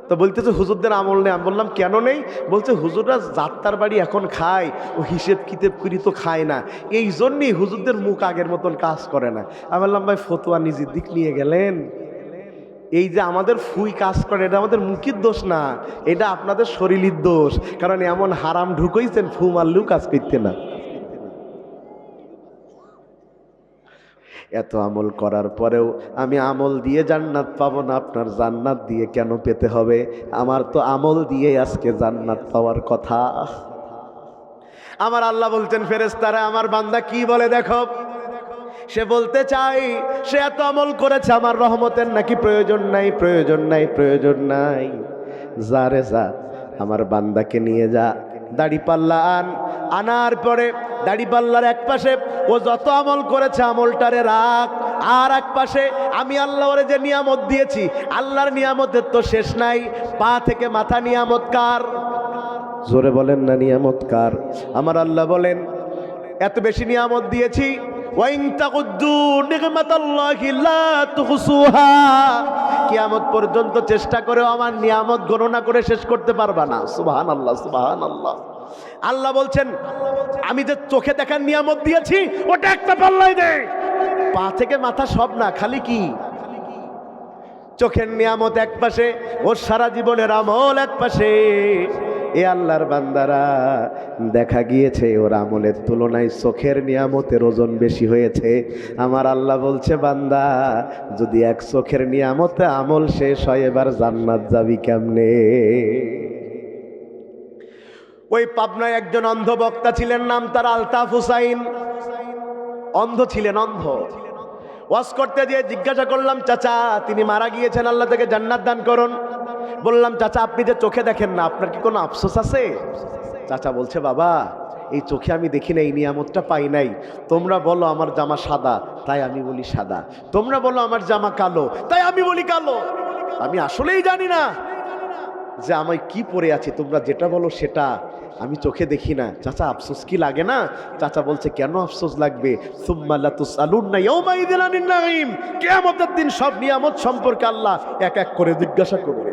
তো বলতেছে হুজুরদের আমল নেই। আমি বললাম কেন নেই? বলছে হুজুররা যাত্রার বাড়ি এখন খায়, ও হিসেব কিতাব করি তো খায় না, এই জন্যই হুজুরদের মুখ আগের মতন কাজ করে না। আমি বললাম ভাই ফতোয়া নিজের দিক নিয়ে গেলেন। এই যে আমাদের ফুই কাজ করে, এটা আমাদের মুখের দোষ না, এটা আপনাদের শরীরের দোষ। কারণ এমন হারাম ঢুকাইছেন ফু মারলেও কাজ করতে না। এত আমল করার পরেও আমি আমল দিয়ে জান্নাত পাবো না, আপনার জান্নাত দিয়ে কেন পেতে হবে? আমার তো আমল দিয়ে আজকে জান্নাত পাওয়ার কথা। আমার আল্লাহ বলছেন ফেরেশতারা আমার বান্দা কি বলে দেখো। সে বলতে চাই সে এত আমল করেছে, আমার রহমতের নাকি প্রয়োজন নাই, প্রয়োজন নাই, প্রয়োজন নাই। যা রে যা, আমার বান্দাকে নিয়ে যা, দাড়ি পাল্লা আনার পরে দাড়ি পাল্লার এক পাশে ও যত আমল করেছে আমলটারে রাখ, আর এক পাশে আমি আল্লাহ ওরে যে নিয়ামত দিয়েছি, আল্লাহর নিয়ামতের তো শেষ নাই। পা থেকে মাথা নিয়ামত কার? জোরে বলেন না নিয়ামত কার? আমার আল্লাহ বলেন এত বেশি নিয়ামত দিয়েছি, কিয়ামত পর্যন্ত চেষ্টা করেও আমার নিয়ামত গণনা করে শেষ করতে পারবা না। সুবহানাল্লাহ, সুবহানাল্লাহ। আল্লাহ বলছেন আমি যে চোখে দেখার নিয়ামত দিয়েছি ওটা একটা পাল্লাই দে, পা থেকে মাথা সব না, খালি কি চোখের নিয়ামত এক পাশে, ওর সারা জীবনের আমল এক পাশে। এ আল্লাহর বান্দারা দেখা গিয়েছে ওর আমলের তুলনায় চোখের নিয়ামতের ওজন বেশি হয়েছে। আমার আল্লাহ বলছে বান্দা যদি এক চোখের নিয়ামতে আমল শেষ হয় এবার জান্নাত যাবি কেমনে? ওই পাবনায় একজন অন্ধ বক্তা ছিলেন, নাম তার আলতাফ হুসাইন। অন্ধ ছিলেন, অন্ধ। ওয়াজ করতে গিয়ে জিজ্ঞাসা করলাম, চাচা তিনি মারা গিয়েছেন, আল্লাহ থেকে জান্নাত দান করুন। বললাম, চাচা আপনি যে চোখে দেখেন না, আপনার কি কোনো আফসোস আছে? চাচা বলছে, বাবা এই চোখে আমি দেখি না, এই নিয়ামতটা পাই নাই। তোমরা বলো আমার জামা সাদা, তাই আমি বলি সাদা। তোমরা বলো আমার জামা কালো, তাই আমি বলি কালো। আমি আসলেই জানি না যে আমি কি পরে আছি, তোমরা যেটা বলো সেটা। আমি চোখে দেখি না। চাচা আফসোস কি লাগে না? চাচা বলছে, কেন আফসোস লাগবে? সুম্মা লা তুসআলুন্না ইয়াওমাইযিন আনিন নাঈম, কিয়ামতের দিন সব নিয়ামত সম্পর্কে আল্লাহ এক এক করে জিজ্ঞাসা করবে।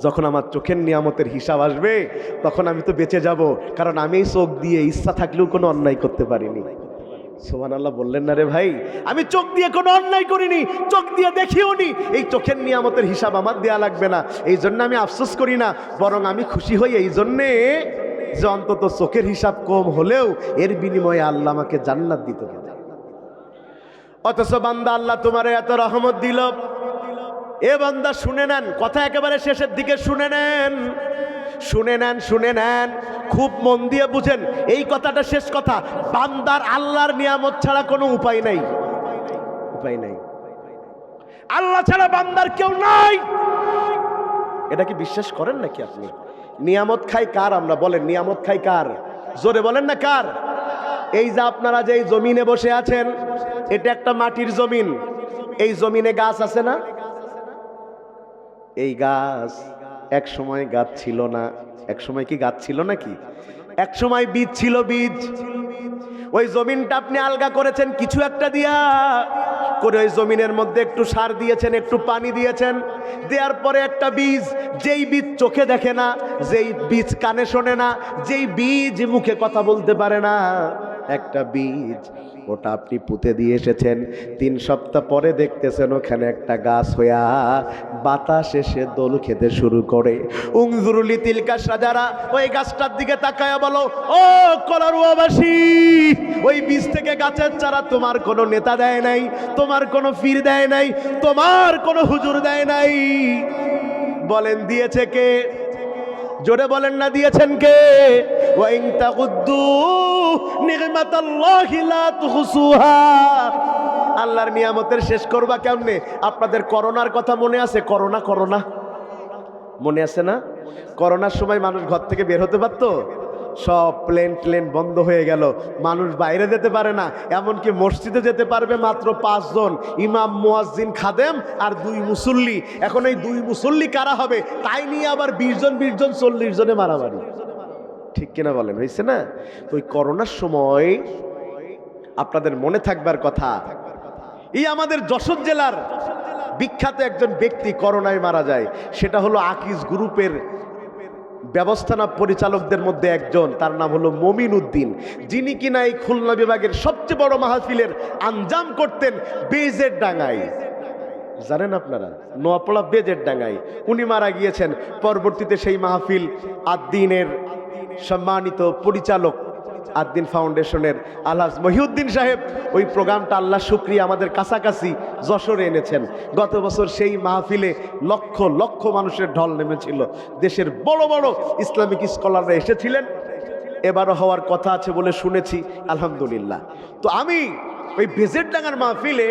যখন আমার চোখের নিয়ামতের হিসাব আসবে, তখন আমি তো বেঁচে যাব, কারণ আমি এই চোখ দিয়ে ইচ্ছা থাকলেও কোনো অন্যায় করতে পারিনি। সুবহানাল্লাহ বললেন না রে ভাই? আমি চোখ দিয়ে কোনো অন্যায় করিনি, চোখ দিয়ে দেখিও নি। এই চোখের নিয়ামতের হিসাব আমার দেয়া লাগবে না, এই জন্য আমি আফসোস করি না, বরং আমি খুশি হই এই জন্যে যে অন্তত চোখের হিসাব কম হলেও এর বিনিময়ে আল্লাহ আমাকে জান্নাত দিতে পারে। অথচ বান্দা, আল্লাহ তোমারে এত রহমত দিল, এ বান্দা শুনে নেন, কথা একেবারে শেষের দিকে শুনে নেন, শুনে নেন, শুনে নেন, খুব মন দিয়ে বুঝেন এই কথাটা, শেষ কথা। বান্দার আল্লাহর নিয়ামত ছাড়া কোনো উপায় নাই, উপায় নাই। আল্লাহ ছাড়া বান্দার কেউ নাই। এটা কি বিশ্বাস করেন নাকি আপনি? নিয়ামত খাই কার আমরা? বলেন, নিয়ামত খাই কার? জোরে বলেন না কার? এই যে আপনারা যে এই জমিনে বসে আছেন, এটা একটা মাটির জমিন। এই জমিনে গাছ আছে না? এই গাছ এক সময় গাছ ছিল না। এক সময় কি গাছ ছিল নাকি? এক সময় বীজ ছিল, বীজ। ওই জমিনটা আপনি আলগা করেছেন কিছু একটা দিয়া করে, ওই জমিনের মধ্যে একটু সার দিয়েছেন, একটু পানি দিয়েছেন, দেওয়ার পরে একটা বীজ, যেই বীজ চোখে দেখে না, যেই বীজ কানে শোনে না, যেই বীজ মুখে কথা বলতে পারে না, একটা বীজ, ওটা আপনি পুঁতে দিয়ে এসেছেন। 3 সপ্তাহ পরে দেখতেছেন ওখানে একটা গাছ হইয়া বাতাস এসে দোল খেতে শুরু করে। উংজুরুলি তিলকা সাজারা, ওই গাছটার দিকে তাকায়া বলো, ও কলারুয়াবাসী, ওই বীজ থেকে গাছের চারা তোমার কোনো নেতা দেয় নাই, তোমার কোনো পীর দেয় নাই, তোমার কোনো হুজুর দেয় নাই। বলেন দিয়েছে কে? জোরে বলেন না, দিয়েছেন কে? ওয়া ইন তাকুদ্দু নি'মাতাল্লাহি লা তুহসুহা। আল্লাহর নিয়ামতের শেষ করবা কেমনে? আপনাদের করোনার কথা মনে আছে? করোনা, করোনা মনে আছে না? করোনার সময় মানুষ ঘর থেকে বের হতে পারতো? সব প্লেন বন্ধ হয়ে গেল, মানুষ বাইরে যেতে পারে না, এমনকি মসজিদে যেতে পারবে মাত্র 5 জন, ইমাম, মুয়াজ্জিন, খাদেম আর 2 মুসল্লি। এখন এই 2 মুসল্লি কারা হবে? তাই নিয়ে আবার 20 জন 40 জনে মারামারি। ঠিক কিনা বলেন? হয়েছে না? তো ওই করোনার সময় আপনাদের মনে থাকবার কথা, এই আমাদের যশোর জেলার বিখ্যাত একজন ব্যক্তি করোনায় মারা যায়। সেটা হলো আকিজ গ্রুপের ব্যবস্থাপনা পরিচালকদের মধ্যে একজন, তার নাম হলো মমিন উদ্দিন, যিনি কিনা এই খুলনা বিভাগের সবচেয়ে বড় মাহফিলের আঞ্জাম করতেন বেজের ডাঙ্গায়। জানেন আপনারা? নোয়াপাড়া বেজের ডাঙ্গায় উনি মারা গিয়েছেন। পরবর্তীতে সেই মাহফিল আদ্দিনের সম্মানিত পরিচালক, আদ্দিন ফাউন্ডেশনের আলহাজ মহিউদ্দিন সাহেব, ওই প্রোগ্রামটা আল্লাহ শুকরিয়া আমাদের কাছাকাছি যশোরে এনেছেন। গত বছর সেই মাহফিলে লক্ষ লক্ষ মানুষের ঢল নেমেছিল। দেশের বড় বড় ইসলামিক স্কলাররা এসেছিলেন। এবারও হওয়ার কথা আছে বলে শুনেছি, আলহামদুলিল্লাহ। তো আমি ওই বেজেরডাঙ্গার মাহফিলে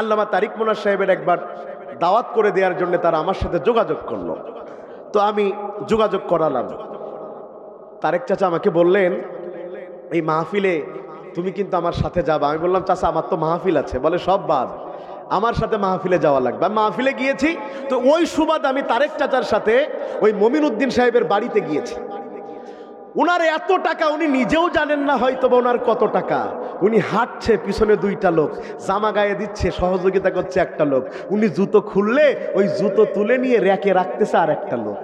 আল্লামা তারিক মোনার সাহেবের একবার দাওয়াত করে দেওয়ার জন্য তারা আমার সাথে যোগাযোগ করলো। তো আমি যোগাযোগ করালাম। তারেক চাচা আমাকে বললেন, এই মাহফিলে তুমি কিন্তু আমার সাথে যাবা। আমি বললাম, চাচা আমার তো মাহফিল আছে। বলে, সব বাদ, আমার সাথে মাহফিলে যাওয়া লাগবে। আমি মাহফিলে গিয়েছি। তো ওই সুবাদ আমি তারেক চাচার সাথে ওই মমিন উদ্দিন সাহেবের বাড়িতে গিয়েছি। উনার এত টাকা উনি নিজেও জানেন না হয়তো বা ওনার কত টাকা। উনি হাঁটছে, পিছনে 2টা লোক জামা গায়ে দিচ্ছে, সহযোগিতা করছে একটা লোক। উনি জুতো খুললে ওই জুতো তুলে নিয়ে র্যাকে রাখতেছে আর একটা লোক।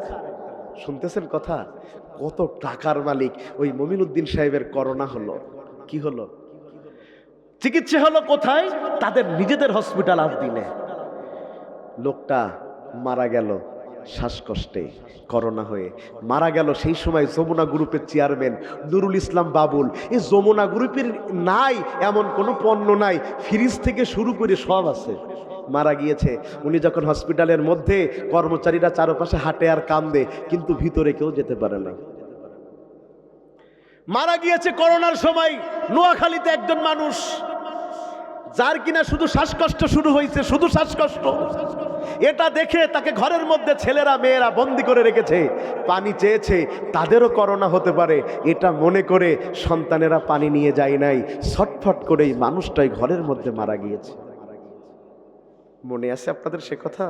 শুনতেছেন কথা? কত টাকার মালিক। ওই মমিন উদ্দিন সাহেবের করোনা হলো, কি হলো? চিকিৎসা হলো কোথায়? তাদের নিজেদের হসপিটাল। আদ্দিনে লোকটা মারা গেল শ্বাসকষ্টে, করোনা হয়ে মারা গেল। সেই সময় যমুনা গ্রুপের চেয়ারম্যান নুরুল ইসলাম বাবুল, এই যমুনা গ্রুপের নাই এমন কোনো পণ্য নাই, ফ্রিজ থেকে শুরু করে সব আছে, মারা গিয়েছে। উনি যখন হসপিটালের মধ্যে, কর্মচারীরা চারপাশে হাঁটে আর কান্দে, কিন্তু ভিতরে কেউ যেতে পারে না। মারা গিয়েছে করোনার সময় নোয়াখালীতে একজন মানুষ, যার কিনা শুধু শ্বাসকষ্ট শুরু হয়েছে, শুধু শ্বাসকষ্ট, এটা দেখে তাকে ঘরের মধ্যে ছেলেরা মেয়েরা বন্দি করে রেখেছে, পানি চেয়েছে, তাদেরও করোনা হতে পারে এটা মনে করে সন্তানেরা পানি নিয়ে যায় নাই, ছটফট করে এই মানুষটাই ঘরের মধ্যে মারা গিয়েছে। মনে আছে আপনাদের সে কথা?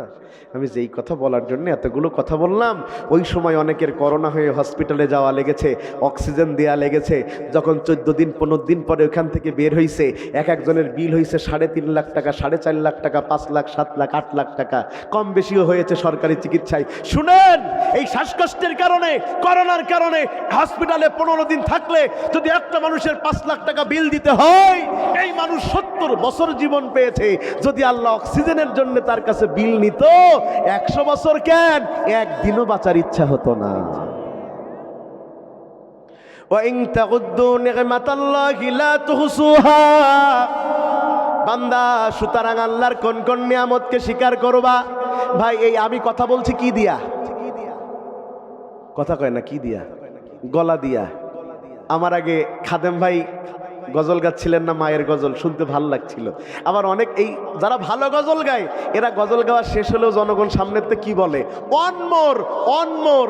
আমি যেই কথা বলার জন্য এতগুলো কথা বললাম, ওই সময় অনেকের করোনা হয়ে হসপিটালে যাওয়া লেগেছে, অক্সিজেন দেওয়া লেগেছে। যখন 14 দিন 15 দিন পরে ওখান থেকে বের হয়েছে, এক একজনের বিল হয়েছে 3.5 লাখ টাকা, 4.5 লাখ টাকা, 5 লাখ, 7 লাখ, 8 লাখ টাকা, কম বেশিও হয়েছে সরকারি চিকিৎসায়। শুনেন, এই শ্বাসকষ্টের কারণে, করোনার কারণে হসপিটালে 15 দিন থাকলে যদি একটা মানুষের 5 লাখ টাকা বিল দিতে হয়, এই মানুষ 70 বছর জীবন পেয়েছে। যদি আল্লাহ অক্সিজেনের জন্য তার কাছে বিল নিত 100 বছর, কেন একদিনও বাঁচার ইচ্ছা হতো না। বান্দা, সুতরাং আল্লাহর কোন কোন নিয়ামতকে স্বীকার করবা? ভাই, এই আমি কথা বলছি কি দিয়া? কথা কয় না, কি দিয়া? গলা দিয়া। আমার আগে খাদেম ভাই গজল গাচ্ছিলেন না, মায়ের গজল শুনতে ভালো লাগছিল। আবার অনেক এই যারা ভালো গজল গায়, এরা গজল গাওয়া শেষ হলেও জনগণ সামনেতে কি বলে? অনমোর, অনমোর।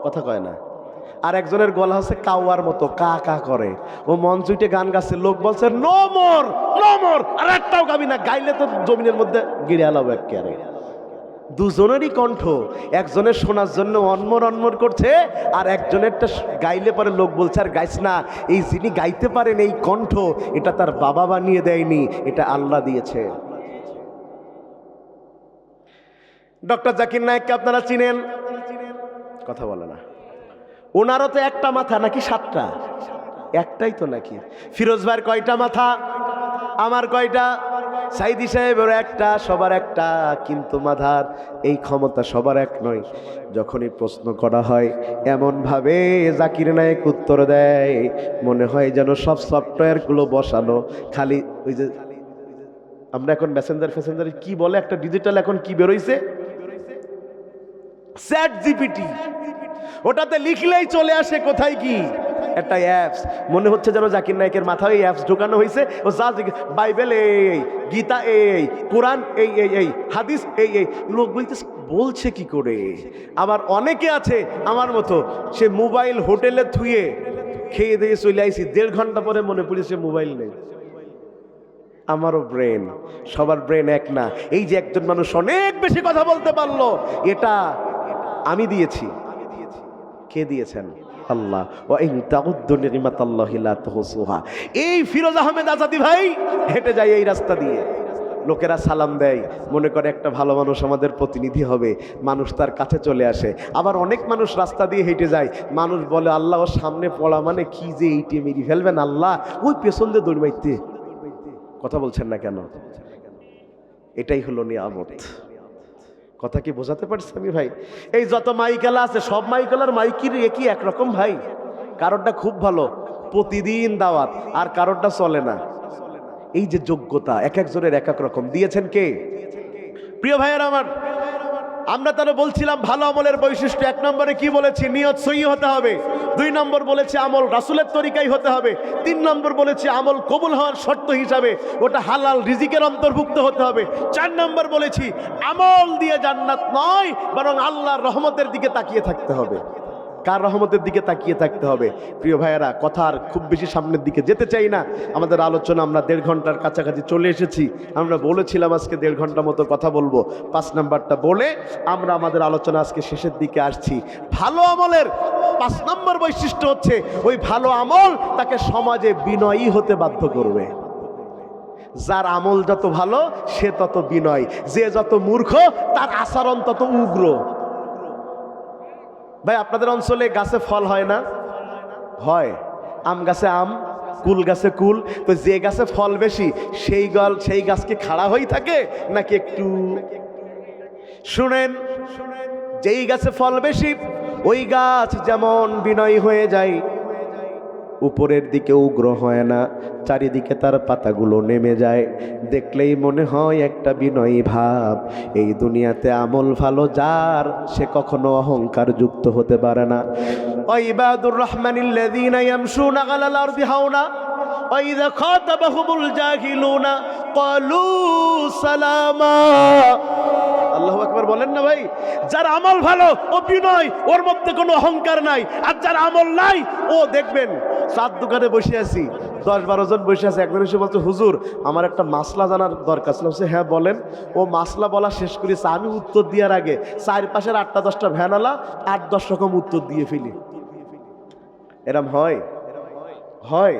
কথা কয় না। আর একজনের গলা হচ্ছে কাওয়ার মতো, কা কা করে। ও মঞ্চুইটে গান গাচ্ছে, লোক বলছে নো মোর, নো মোর, আর একটাও গাবি না, গাইলে তো জমিনের মধ্যে গিরে আলাবো একেবারে। দুজনেরই কণ্ঠ, একজনের শোনার জন্য অনমর অনমর করছে, আর একজনেরটা গাইলে পরে লোক বলছে আর গাইছ না। এই যিনি গাইতে পারেন এই কণ্ঠ, এটা তার বাবা বানিয়ে দেয়নি, এটা আল্লাহ দিয়েছে। ডক্টর জাকির নায়েককে আপনারা চিনেন? কথা বলে না। ওনারও তো একটা মাথা নাকি 7টা? একটাই তো নাকি? ফিরোজ ভাইয়ের কয়টা মাথা? আমার কয়টা? সাইদি সাহেবের একটা, সবার একটা, কিন্তু মাথার এই ক্ষমতা সবার এক নয়। যখনই প্রশ্ন করা হয় এমন ভাবে জাকির নায়েক উত্তর দেয়, মনে হয় যেন সব সফটওয়্যারগুলো বসানো। খালি ওই যে আমরা এখন মেসেঞ্জার কি বলে একটা ডিজিটাল এখন কি বেরোইছে, চ্যাট জিপিটি, ওটাতে লিখলেই চলে আসে কোথায় কি একটা অ্যাপস। মনে হচ্ছে যেন জাকির নায়েকের মাথায় এই অ্যাপস ঢোকানো হয়েছে। ও যা বাইবেল এই, গীতা এই, কোরআন এই এই এই, হাদিস এই এই, লোক বলছে কি করে। আবার অনেকে আছে আমার মতো, সে মোবাইল হোটেলে থুয়ে খেয়ে দিয়ে চলে আইসি, 1.5 ঘন্টা পরে মনে পড়েছে মোবাইল নেই। আমারও ব্রেন, সবার ব্রেন এক না। এই যে একজন মানুষ অনেক বেশি কথা বলতে পারলো, এটা আমি দিয়েছি। কে দিয়েছেন? আল্লাহ। এই ফিরোজ আহমেদ আজাদি ভাই হেঁটে যায় এই রাস্তা দিয়ে, লোকেরা সালাম দেয়, মনে করে একটা ভালো মানুষ আমাদের প্রতিনিধি হবে, মানুষ তার কাছে চলে আসে। আবার অনেক মানুষ রাস্তা দিয়ে হেঁটে যায়, মানুষ বলে আল্লাহ ওর সামনে পড়া মানে কি যে এইটি মেরি ফেলবেন আল্লাহ, ওই পেছন দিয়ে দৌড় মারতে। কথা বলছেন না কেন? এটাই হলো নিয়ামত। কথা কি বোঝাতে পারছি আমি ভাই? এই যত মাইকেলা আছে, সব মাইকেলার মাইকির একই একরকম ভাই। কারোরটা খুব ভালো, প্রতিদিন দাওয়াত, আর কারোরটা চলে না। এই যে যোগ্যতা এক একজনের এক এক রকম দিয়েছেন কে? প্রিয় ভাইয়ের আমার, আমরা তারা বলছিলাম ভালো আমলের বৈশিষ্ট্য। 1 নম্বরে কি বলেছি? নিয়ত সহি হতে হবে। 2 নম্বর বলেছে আমল রাসূলের তরিকায় হতে হবে। 3 নম্বর বলেছে আমল কবুল হওয়ার শর্ত হিসাবে ওটা হালাল রিজিকের অন্তর্ভুক্ত হতে হবে। 4 নম্বর বলেছি আমল দিয়ে জান্নাত নয়, বরং আল্লাহর রহমতের দিকে তাকিয়ে থাকতে হবে। কার রহমতের দিকে তাকিয়ে থাকতে হবে? প্রিয় ভাইয়েরা, কথার খুব বেশি সামনের দিকে যেতে চাই না। আমাদের আলোচনা আমরা 1.5 ঘন্টার কাছাকাছি চলে এসেছি। আমরা বলেছিলাম আজকে 1.5 ঘন্টা মতো কথা বলবো। 5 নাম্বারটা বলে আমরা আমাদের আলোচনা আজকে শেষের দিকে আসছি। ভালো আমলের 5 নম্বর বৈশিষ্ট্য হচ্ছে ওই ভালো আমল তাকে সমাজে বিনয়ী হতে বাধ্য করবে। যার আমল যত ভালো সে তত বিনয়, যে যত মূর্খ তার আচরণ তত উগ্র। ভাই, আপনাদের অঞ্চলে গাছে ফল হয় না? হয়। আম গাছে আম, কুল গাছে কুল। তো যে গাছে ফল বেশি সেই গাছকে খাড়া হয়ে থাকে নাকি একটু? শুনেন, যেই গাছে ফল বেশি ওই গাছ যেমন বিনয়ী হয়ে যায়, উপরের দিকে উগ্র হয় না, চারিদিকে তার পাতাগুলো নেমে যায়, দেখলেই মনে হয় একটা বিনয়ী ভাব। এই দুনিয়াতে আমল ভালো যার, সে কখনো অহংকার যুক্ত হতে পারে না। ইবাদুর রহমানিল্লাযীনা ইয়ামশুনা আলাল আরদি হাওনা, وإذا خاطبهم الجاهلون قالوا سلاما। আল্লাহু আকবার বলেন না ভাই। যার আমল ভালো ও বিনয়, ওর মধ্যে কোনো অহংকার নাই। আর যার আমল নাই ও দেখবেন চার দোকানে বসে আছি, 10-12 জন বসে আছে, একজন এসে বলছে হুজুর আমার একটা মাসলা জানার দরকার ছিল। হ্যাঁ বলেন। ও মাসলা বলা শেষ করেছে, আমি উত্তর দেওয়ার আগে চারপাশের 8-10টা ভ্যানালা 8-10 রকম উত্তর দিয়ে ফেলি। এরম হয়? হয়?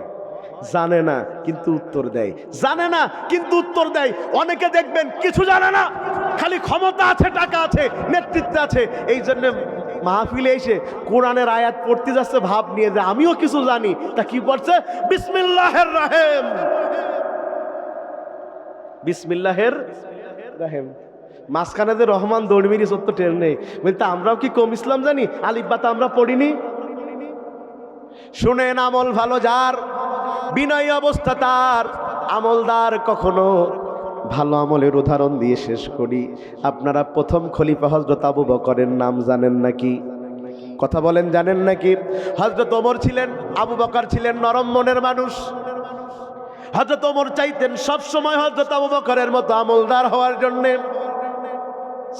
জানে না কিন্তু উত্তর দেয়, জানে না কিন্তু উত্তর দেয়। অনেকে দেখবেন কিছু জানে না, খালি ক্ষমতা আছে, টাকা আছে, নেতৃত্ব আছে, এই জন্য মাহফিলে এসে কোরআনের আয়াত পড়তে যাচ্ছে ভাব নিয়ে যে আমিও কিছু জানি। তা কি পড়ছে? বিসমিল্লাহির রহিম, বিসমিল্লাহির রহিম। মাঝখানে যে রহমান দৌড়মিরি সত্য টের নেই। বলতে আমরাও কি কম ইসলাম জানি? আলিফ বা তা আমরা পড়িনি? শুনেন, আমল ভালো যার, বিনয়ী অবস্থা তার, আমলদার। কখনো ভালো আমলের উদাহরণ দিয়ে শেষ করি। আপনারা প্রথম খলিফা হযরত আবু বকরের নাম জানেন নাকি? কথা বলেন, জানেন নাকি? হযরত ওমর ছিলেন, আবু বকর ছিলেন নরম মনের মানুষ। হযরত ওমর চাইতেন সব সময় হযরত আবু বকরের মতো আমলদার হওয়ার জন্য।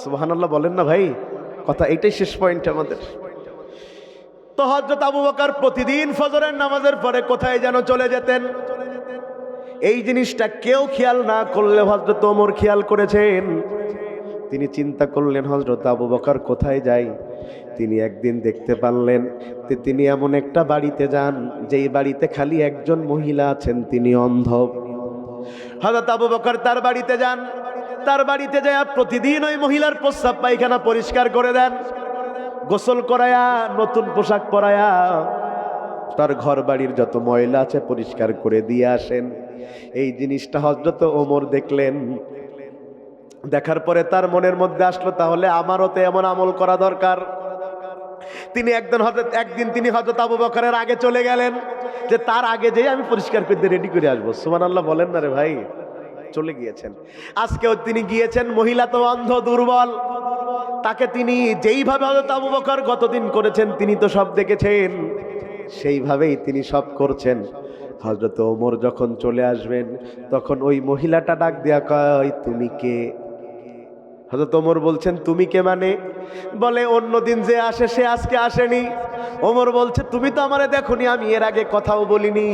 সুবহানাল্লাহ বলেন না ভাই? কথা এইটাই শেষ পয়েন্ট আমাদের। তো হযরত আবু বকর প্রতিদিন ফজরের নামাজের পরে কোথায় যেন চলে যেতেন। এই জিনিসটা কেউ খেয়াল না করলে হযরত ওমর খেয়াল করেছেন। তিনি চিন্তা করলেন হযরত আবু বকর কোথায় যায়। তিনি একদিন দেখতে পারলেন যে তিনি এমন একটা বাড়িতে যান যেই বাড়িতে খালি একজন মহিলা আছেন, তিনি অন্ধ। হযরত আবু বকর তার বাড়িতে যান, তার বাড়িতে যায় প্রতিদিন ওই মহিলার প্রস্রাব পায়খানা পরিষ্কার করে দেন, গোসল করায়া, নতুন পোশাক পরায়া, তার ঘর বাড়ির যত ময়লা আছে পরিষ্কার করে দিয়ে আসেন। এই জিনিসটা হযরত ওমর দেখলেন। দেখার পরে তার মনের মধ্যে আসলো তাহলে আমারও তো এমন আমল করা দরকার। তিনি একদিন তিনি হযরত আবু বকরের আগে চলে গেলেন যে তার আগে যেয়ে আমি পরিষ্কার করতে রেডি করে আসবো। সুবহানাল্লাহ বলেন না রে ভাই? চলে গিয়েছেন। আজকেও তিনি গিয়েছেন, মহিলা তো অন্ধ, দুর্বল। তাকে তিনি যেইভাবে হযরত আবু বকর গতদিন করেছেন তিনি তো সব দেখেছেন, সেইভাবেই তিনি সব করছেন। হযরত ওমর যখন চলে আসবেন তখন ওই মহিলাটা ডাক দিয়া কয়, তুমি কে? হযরত ওমর বলছেন, তুমি কে মানে? বলে অন্যদিন যে আসে সে আজকে আসেনি। ওমর বলছে, তুমি তো আমারে দেখোনি, আমি এর আগে কথাও বলিনি,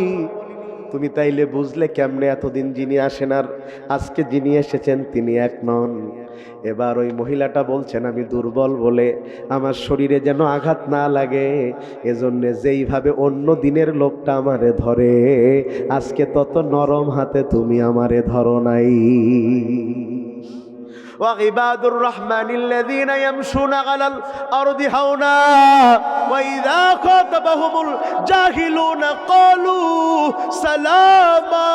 তুমি তাইলে বুঝলে কেমনে এতদিন যিনি আসেন আর আজকে যিনি এসেছেন তিনি এক নন? এবার ওই মহিলাটা বলছেন, আমি দুর্বল বলে আমার শরীরে যেন আঘাত না লাগে এজন্য যেইভাবে অন্য দিনের লোকটা আমারে ধরে আজকে তত নরম হাতে তুমি আমারে ধরো নাই। وعباد الرحمن الذين يمشون على الأرض هونا وإذا خاطبهم الجاهلون قالوا سلاما।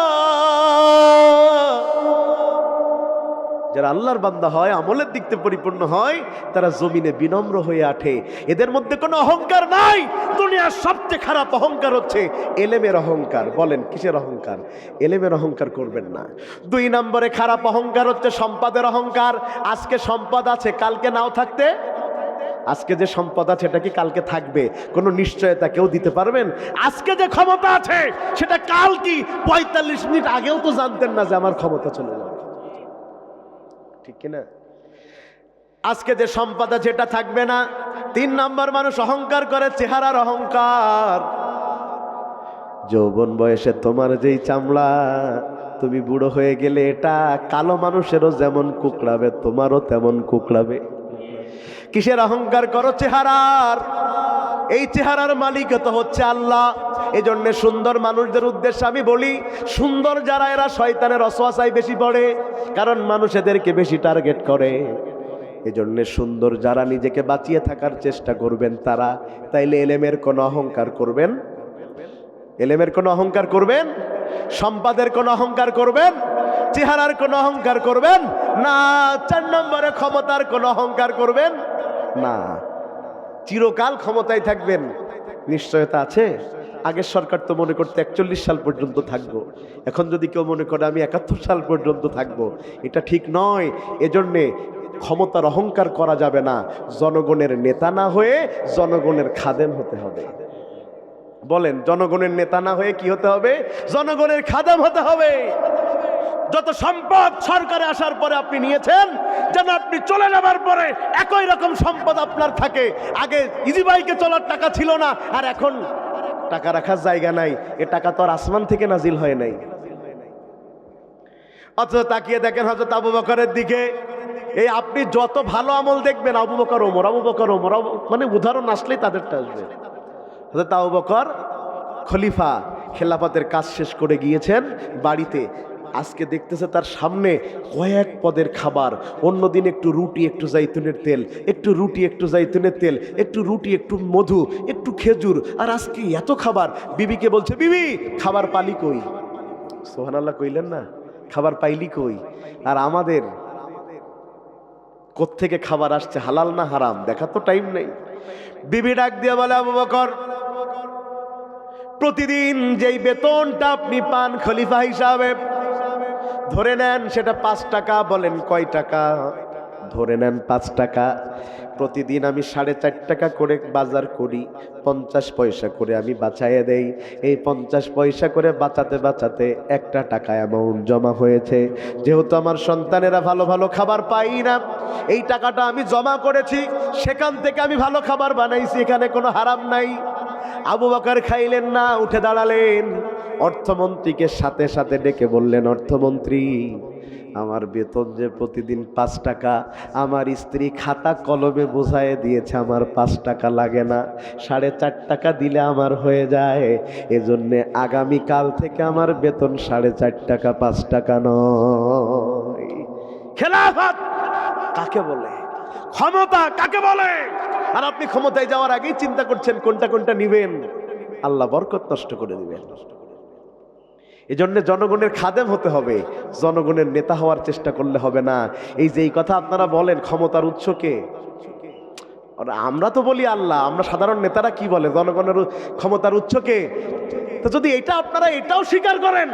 যারা আল্লাহর বান্দা হয়, আমলের দিক থেকে পরিপূর্ণ হয়, তারা জমিনে বিনম্র হয়ে ওঠে। এদের মধ্যে কোনো অহংকার নাই। দুনিয়ার সবচেয়ে খারাপ অহংকার হচ্ছে এলেমের অহংকার। বলেন কিসের অহংকার? এলেমের অহংকার করবেন না। 2 নম্বরে খারাপ অহংকার হচ্ছে সম্পদের অহংকার। আজকে সম্পদ আছে, কালকে নাও থাকতে। আজকে যে সম্পদ আছে এটা কি কালকে থাকবে? কোনো নিশ্চয়তা কেউ দিতে পারবেন? আজকে যে ক্ষমতা আছে সেটা কাল কি 45 মিনিট আগেও তো জানতেন না যে আমার ক্ষমতা চলে যাবে, ঠিক কিনা? আজকে যে সম্পদ আছে এটা থাকবে না। 3 নম্বর মানুষ অহংকার করে চেহারার অহংকার। যৌবন বয়সে তোমার যেই চামড়া, তুমি বুড়ো হয়ে গেলে এটা কালো মানুষেরও যেমন কুকড়াবে তোমারও তেমন কুকড়াবে। কিসের অহংকার করো? চেহারার। এই চেহারার মালিক তো হচ্ছে আল্লাহ। এজন্য সুন্দর মানুষদের উদ্দেশ্যে আমি বলি, সুন্দর যারা এরা শয়তানের ওয়াসওয়াসায় বেশি পড়ে, কারণ মানুষ এদেরকে বেশি টার্গেট করে। এজন্য সুন্দর যারা, নিজেকে বাঁচিয়ে থাকার চেষ্টা করবেন তারা। তাইলে এলেমের কোনো অহংকার করবেন, এলেমের কোনো অহংকার করবেন, সম্পদের কোনো অহংকার করবেন, চেহারার কোনো অহংকার করবেন না। 4 নম্বরে ক্ষমতার কোনো অহংকার করবেন না। চিরকাল ক্ষমতায় থাকবেন, নিশ্চয়তা আছে? আগের সরকার তো মনে করতে 41 সাল পর্যন্ত থাকবো, এখন যদি কেউ মনে করে আমি 71 সাল পর্যন্ত থাকবো, এটা ঠিক নয়। এজন্যে ক্ষমতার অহংকার করা যাবে না। জনগণের নেতা না হয়ে জনগণের খাদেম হতে হবে। বলেন, জনগণের নেতা না হয়ে কি হতে হবে? জনগণের খাদেম হতে হবে। যত সম্পদ সরকারে আসার পরে আপনি নিয়েছেন, যেন আপনি চলে যাবার পরে একই রকম সম্পদ আপনার থাকে। আগে ইজি বাইকে চলার টাকা ছিল না, আর এখন টাকা রাখার জায়গা নাই। এ টাকা তো আর আসমান থেকে নাজিল হয় নাই। অথচ তাকিয়ে দেখেন হযরত আবু বকরের দিকে। এই আপনি যত ভালো আমল দেখবেন, আবু বকর ওমর, আবু বকর ওমর, মানে উদাহরণ আসলেই তাদেরটা আসবে। হযরত আবু বকর খলিফা, খেলাফতের কাজ শেষ করে গিয়েছেন বাড়িতে। আজকে দেখতেছে তার সামনে কয়েক পদের খাবার। অন্যদিন একটু রুটি, একটু জাইতুনের তেল, একটু রুটি, একটু জাইতুনের তেল, একটু রুটি, একটু মধু, একটু খেজুর, আর আজকে এত খাবার। বিবিকে বলছে, বিবি খাবার পালি কই? সুবহানাল্লাহ কইলেন না? খাবার পাইলি কই? আর আমাদের কোত্থেকে খাবার আসছে, হালাল না হারাম, দেখা তো টাইম নেই। বিবি ডাক দিয়ে বলে, আবু বকর, প্রতিদিন যেই বেতনটা আপনি পান খলিফা হিসাবে, ধরে নেন সেটা 5 টাকা। বলেন কয় টাকা? ধরে নেন 5 টাকা। প্রতিদিন আমি 4.5 টাকা করে বাজার করি, 50 পয়সা করে আমি বাঁচাইয়ে দেই। এই 50 পয়সা করে বাঁচাতে বাঁচাতে 1 টাকা অ্যামাউন্ট জমা হয়েছে। যেহেতু আমার সন্তানেরা ভালো ভালো খাবার পাই না, এই টাকাটা আমি জমা করেছি, সেখান থেকে আমি ভালো খাবার বানাইছি, এখানে কোনো হারাম নাই। আবু বকর খাইলেন না, উঠে দাঁড়ালেন, অর্থমন্ত্রীকে সাথে সাথে ডেকে বললেন, অর্থমন্ত্রী, আমার বেতন যে প্রতিদিন 5 টাকা, আমার স্ত্রী খাতা কলমে বোঝায় দিয়েছে আমার 5 টাকা লাগে না, 4.5 টাকা দিলে আমার হয়ে যায়। এজন্যে আগামীকাল থেকে আমার বেতন 4.5 টাকা, 5 টাকা নয়। খেলাফত কাকে বলে? ক্ষমতা কাকে বলে? আর আপনি ক্ষমতায় যাওয়ার আগেই চিন্তা করছেন কোনটা কোনটা নিবেন। আল্লাহ বরকত নষ্ট করে দিবেন। এজন্য জনগণের খাদেম হতে হবে, জনগণের নেতা হওয়ার চেষ্টা করলে হবে না। এই যে এই কথা আপনারা বলেন, ক্ষমতার উৎস কে? আমরা তো বলি আল্লাহ, আমরা সাধারণ নেতারা কি বলে? জনগণের ক্ষমতার উৎস কে? তো যদি এটা আপনারা এটাও স্বীকার করেন,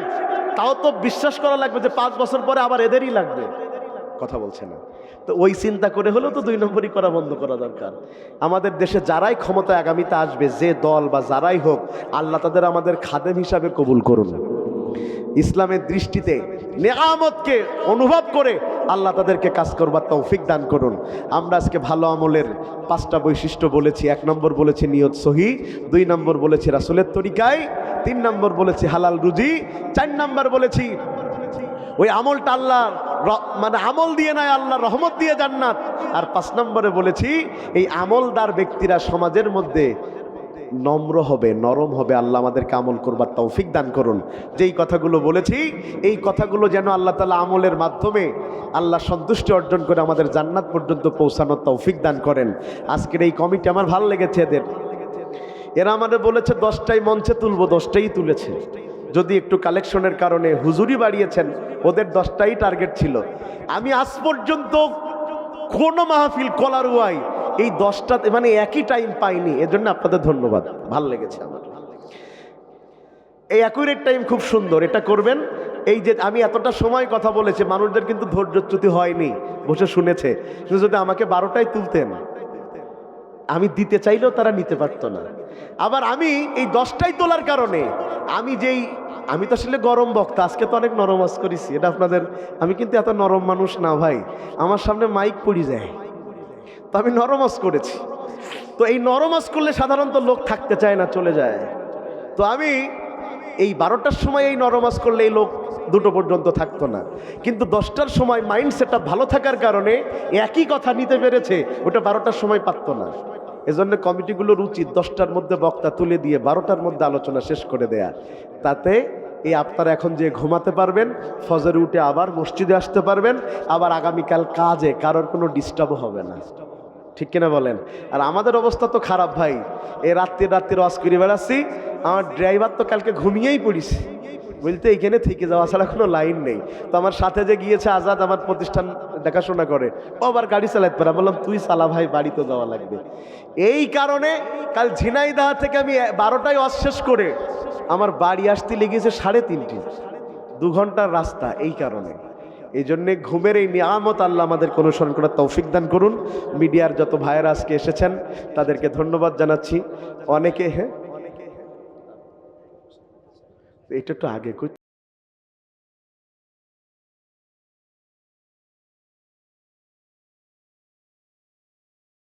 তাও তো বিশ্বাস করা লাগবে যে 5 বছর পরে আবার এদেরই লাগবে। কথা বলছে না তো ওই চিন্তা করে হলেও তো 2 নম্বরই করা বন্ধ করা দরকার। আমাদের দেশে যারাই ক্ষমতায় আগামীতে আসবে, যে দল বা যারাই হোক, আল্লাহ তাদের আমাদের খাদেম হিসাবে কবুল করুন। ইসলামের দৃষ্টিতে নেয়ামতকে অনুভব করে আল্লাহ তাদেরকে কাজ করবার তৌফিক দান করুন। আমরা আজকে ভালো আমলের 5টা বৈশিষ্ট্য বলেছি। 1 নম্বর বলেছি নিয়ত সহি, 2 নম্বর বলেছি রাসূলের তরিকায়, 3 নম্বর বলেছি হালাল রুজি, 4 নম্বর বলেছি ওই আমলটা আল্লাহ মানে আমল দিয়ে নয়, আল্লাহ রহমত দিয়ে জান্নাত। আর 5 নম্বরে বলেছি এই আমলদার ব্যক্তিরা সমাজের মধ্যে নম্র হবে, নরম হবে। আল্লাহ আমাদেরকে আমল করবার তৌফিক দান করুন। যেই কথাগুলো বলেছি, এই কথাগুলো যেন আল্লাহ তাআলা আমলের মাধ্যমে আল্লাহ সন্তুষ্টি অর্জন করে আমাদের জান্নাত পর্যন্ত পৌঁছানোর তৌফিক দান করেন। আজকের এই কমিটি আমার ভালো লেগেছে। এরা আমাদের বলেছে 10টাই মঞ্চে তুলবো, 10টাই তুলেছে। যদি একটু কালেকশনের কারণে হুজুরি বাড়িয়েছেন, ওদের 10টাই টার্গেট ছিল। আমি আজ পর্যন্ত কোনো মাহফিল কলারুয়াই এই 10টা মানে একই টাইম পাইনি। এজন্য আপনাদের ধন্যবাদ, ভালো লেগেছে আমার। এই অ্যাকুরেট টাইম খুব সুন্দর, এটা করবেন। এই যে আমি এতটা সময় কথা বলেছি, মানুষদের কিন্তু ধৈর্যচ্যুতি হয়নি, বসে শুনেছে। কিন্তু যদি আমাকে 12টায় তুলতেন, আমি দিতে চাইলেও তারা নিতে পারতো না। আবার আমি এই 10টায় তোলার কারণে আমি তো আসলে গরম বক্তা, আজকে তো অনেক নরম আওয়াজ করেছি, এটা আপনাদের। আমি কিন্তু এত নরম মানুষ না ভাই, আমার সামনে মাইক পড়ে যায়, তো আমি নরম আওয়াজ করেছি। তো এই নরম আওয়াজ করলে সাধারণত লোক থাকতে চায় না, চলে যায়। তো আমি এই 12টার সময় এই নরম আওয়াজ করলে এই লোক 2টো পর্যন্ত থাকতো না। কিন্তু 10টার সময় মাইন্ড সেটটা ভালো থাকার কারণে একই কথা নিতে পেরেছে, ওটা 12টার সময় পারতো না। এজন্য কমিটিগুলোর উচিত 10টার মধ্যে বক্তা তুলে দিয়ে 12টার মধ্যে আলোচনা শেষ করে দেয়া। তাতে এই আপনারা এখন যে ঘুমাতে পারবেন, ফজরে উঠে আবার মসজিদে আসতে পারবেন, আবার আগামীকাল কাজে কারোর কোনো ডিস্টার্বও হবে না। ঠিক কিনা বলেন? আর আমাদের অবস্থা তো খারাপ ভাই, এই রাত্রির ওয়াজ করে বেড়াচ্ছি। আমার ড্রাইভার তো কালকে ঘুমিয়েই পড়িছে, বলতে এইখানে থেকে যাওয়া ছাড়া কোনো লাইন নেই। তো আমার সাথে যে গিয়েছে আজাদ, আমার প্রতিষ্ঠান দেখাশোনা করে, ও আবার গাড়ি চালাতে পারে। বললাম তুই চালা ভাই, বাড়িতে যাওয়া লাগবে। এই কারণে কাল ঝিনাইদহ থেকে আমি 12টায় ওয়াজ শেষ করে আমার বাড়ি আসতে লেগেছে 3:30, 2 ঘন্টার রাস্তা। এই কারণে, এই জন্যে ঘুমের এই নিয়ামত আল্লাহ আমাদেরকে অনুসরণ করার তৌফিক দান করুন। মিডিয়ার যত ভাইয়েরা আজকে এসেছেন তাদেরকে ধন্যবাদ জানাচ্ছি। অনেকে এটা তো আগে কই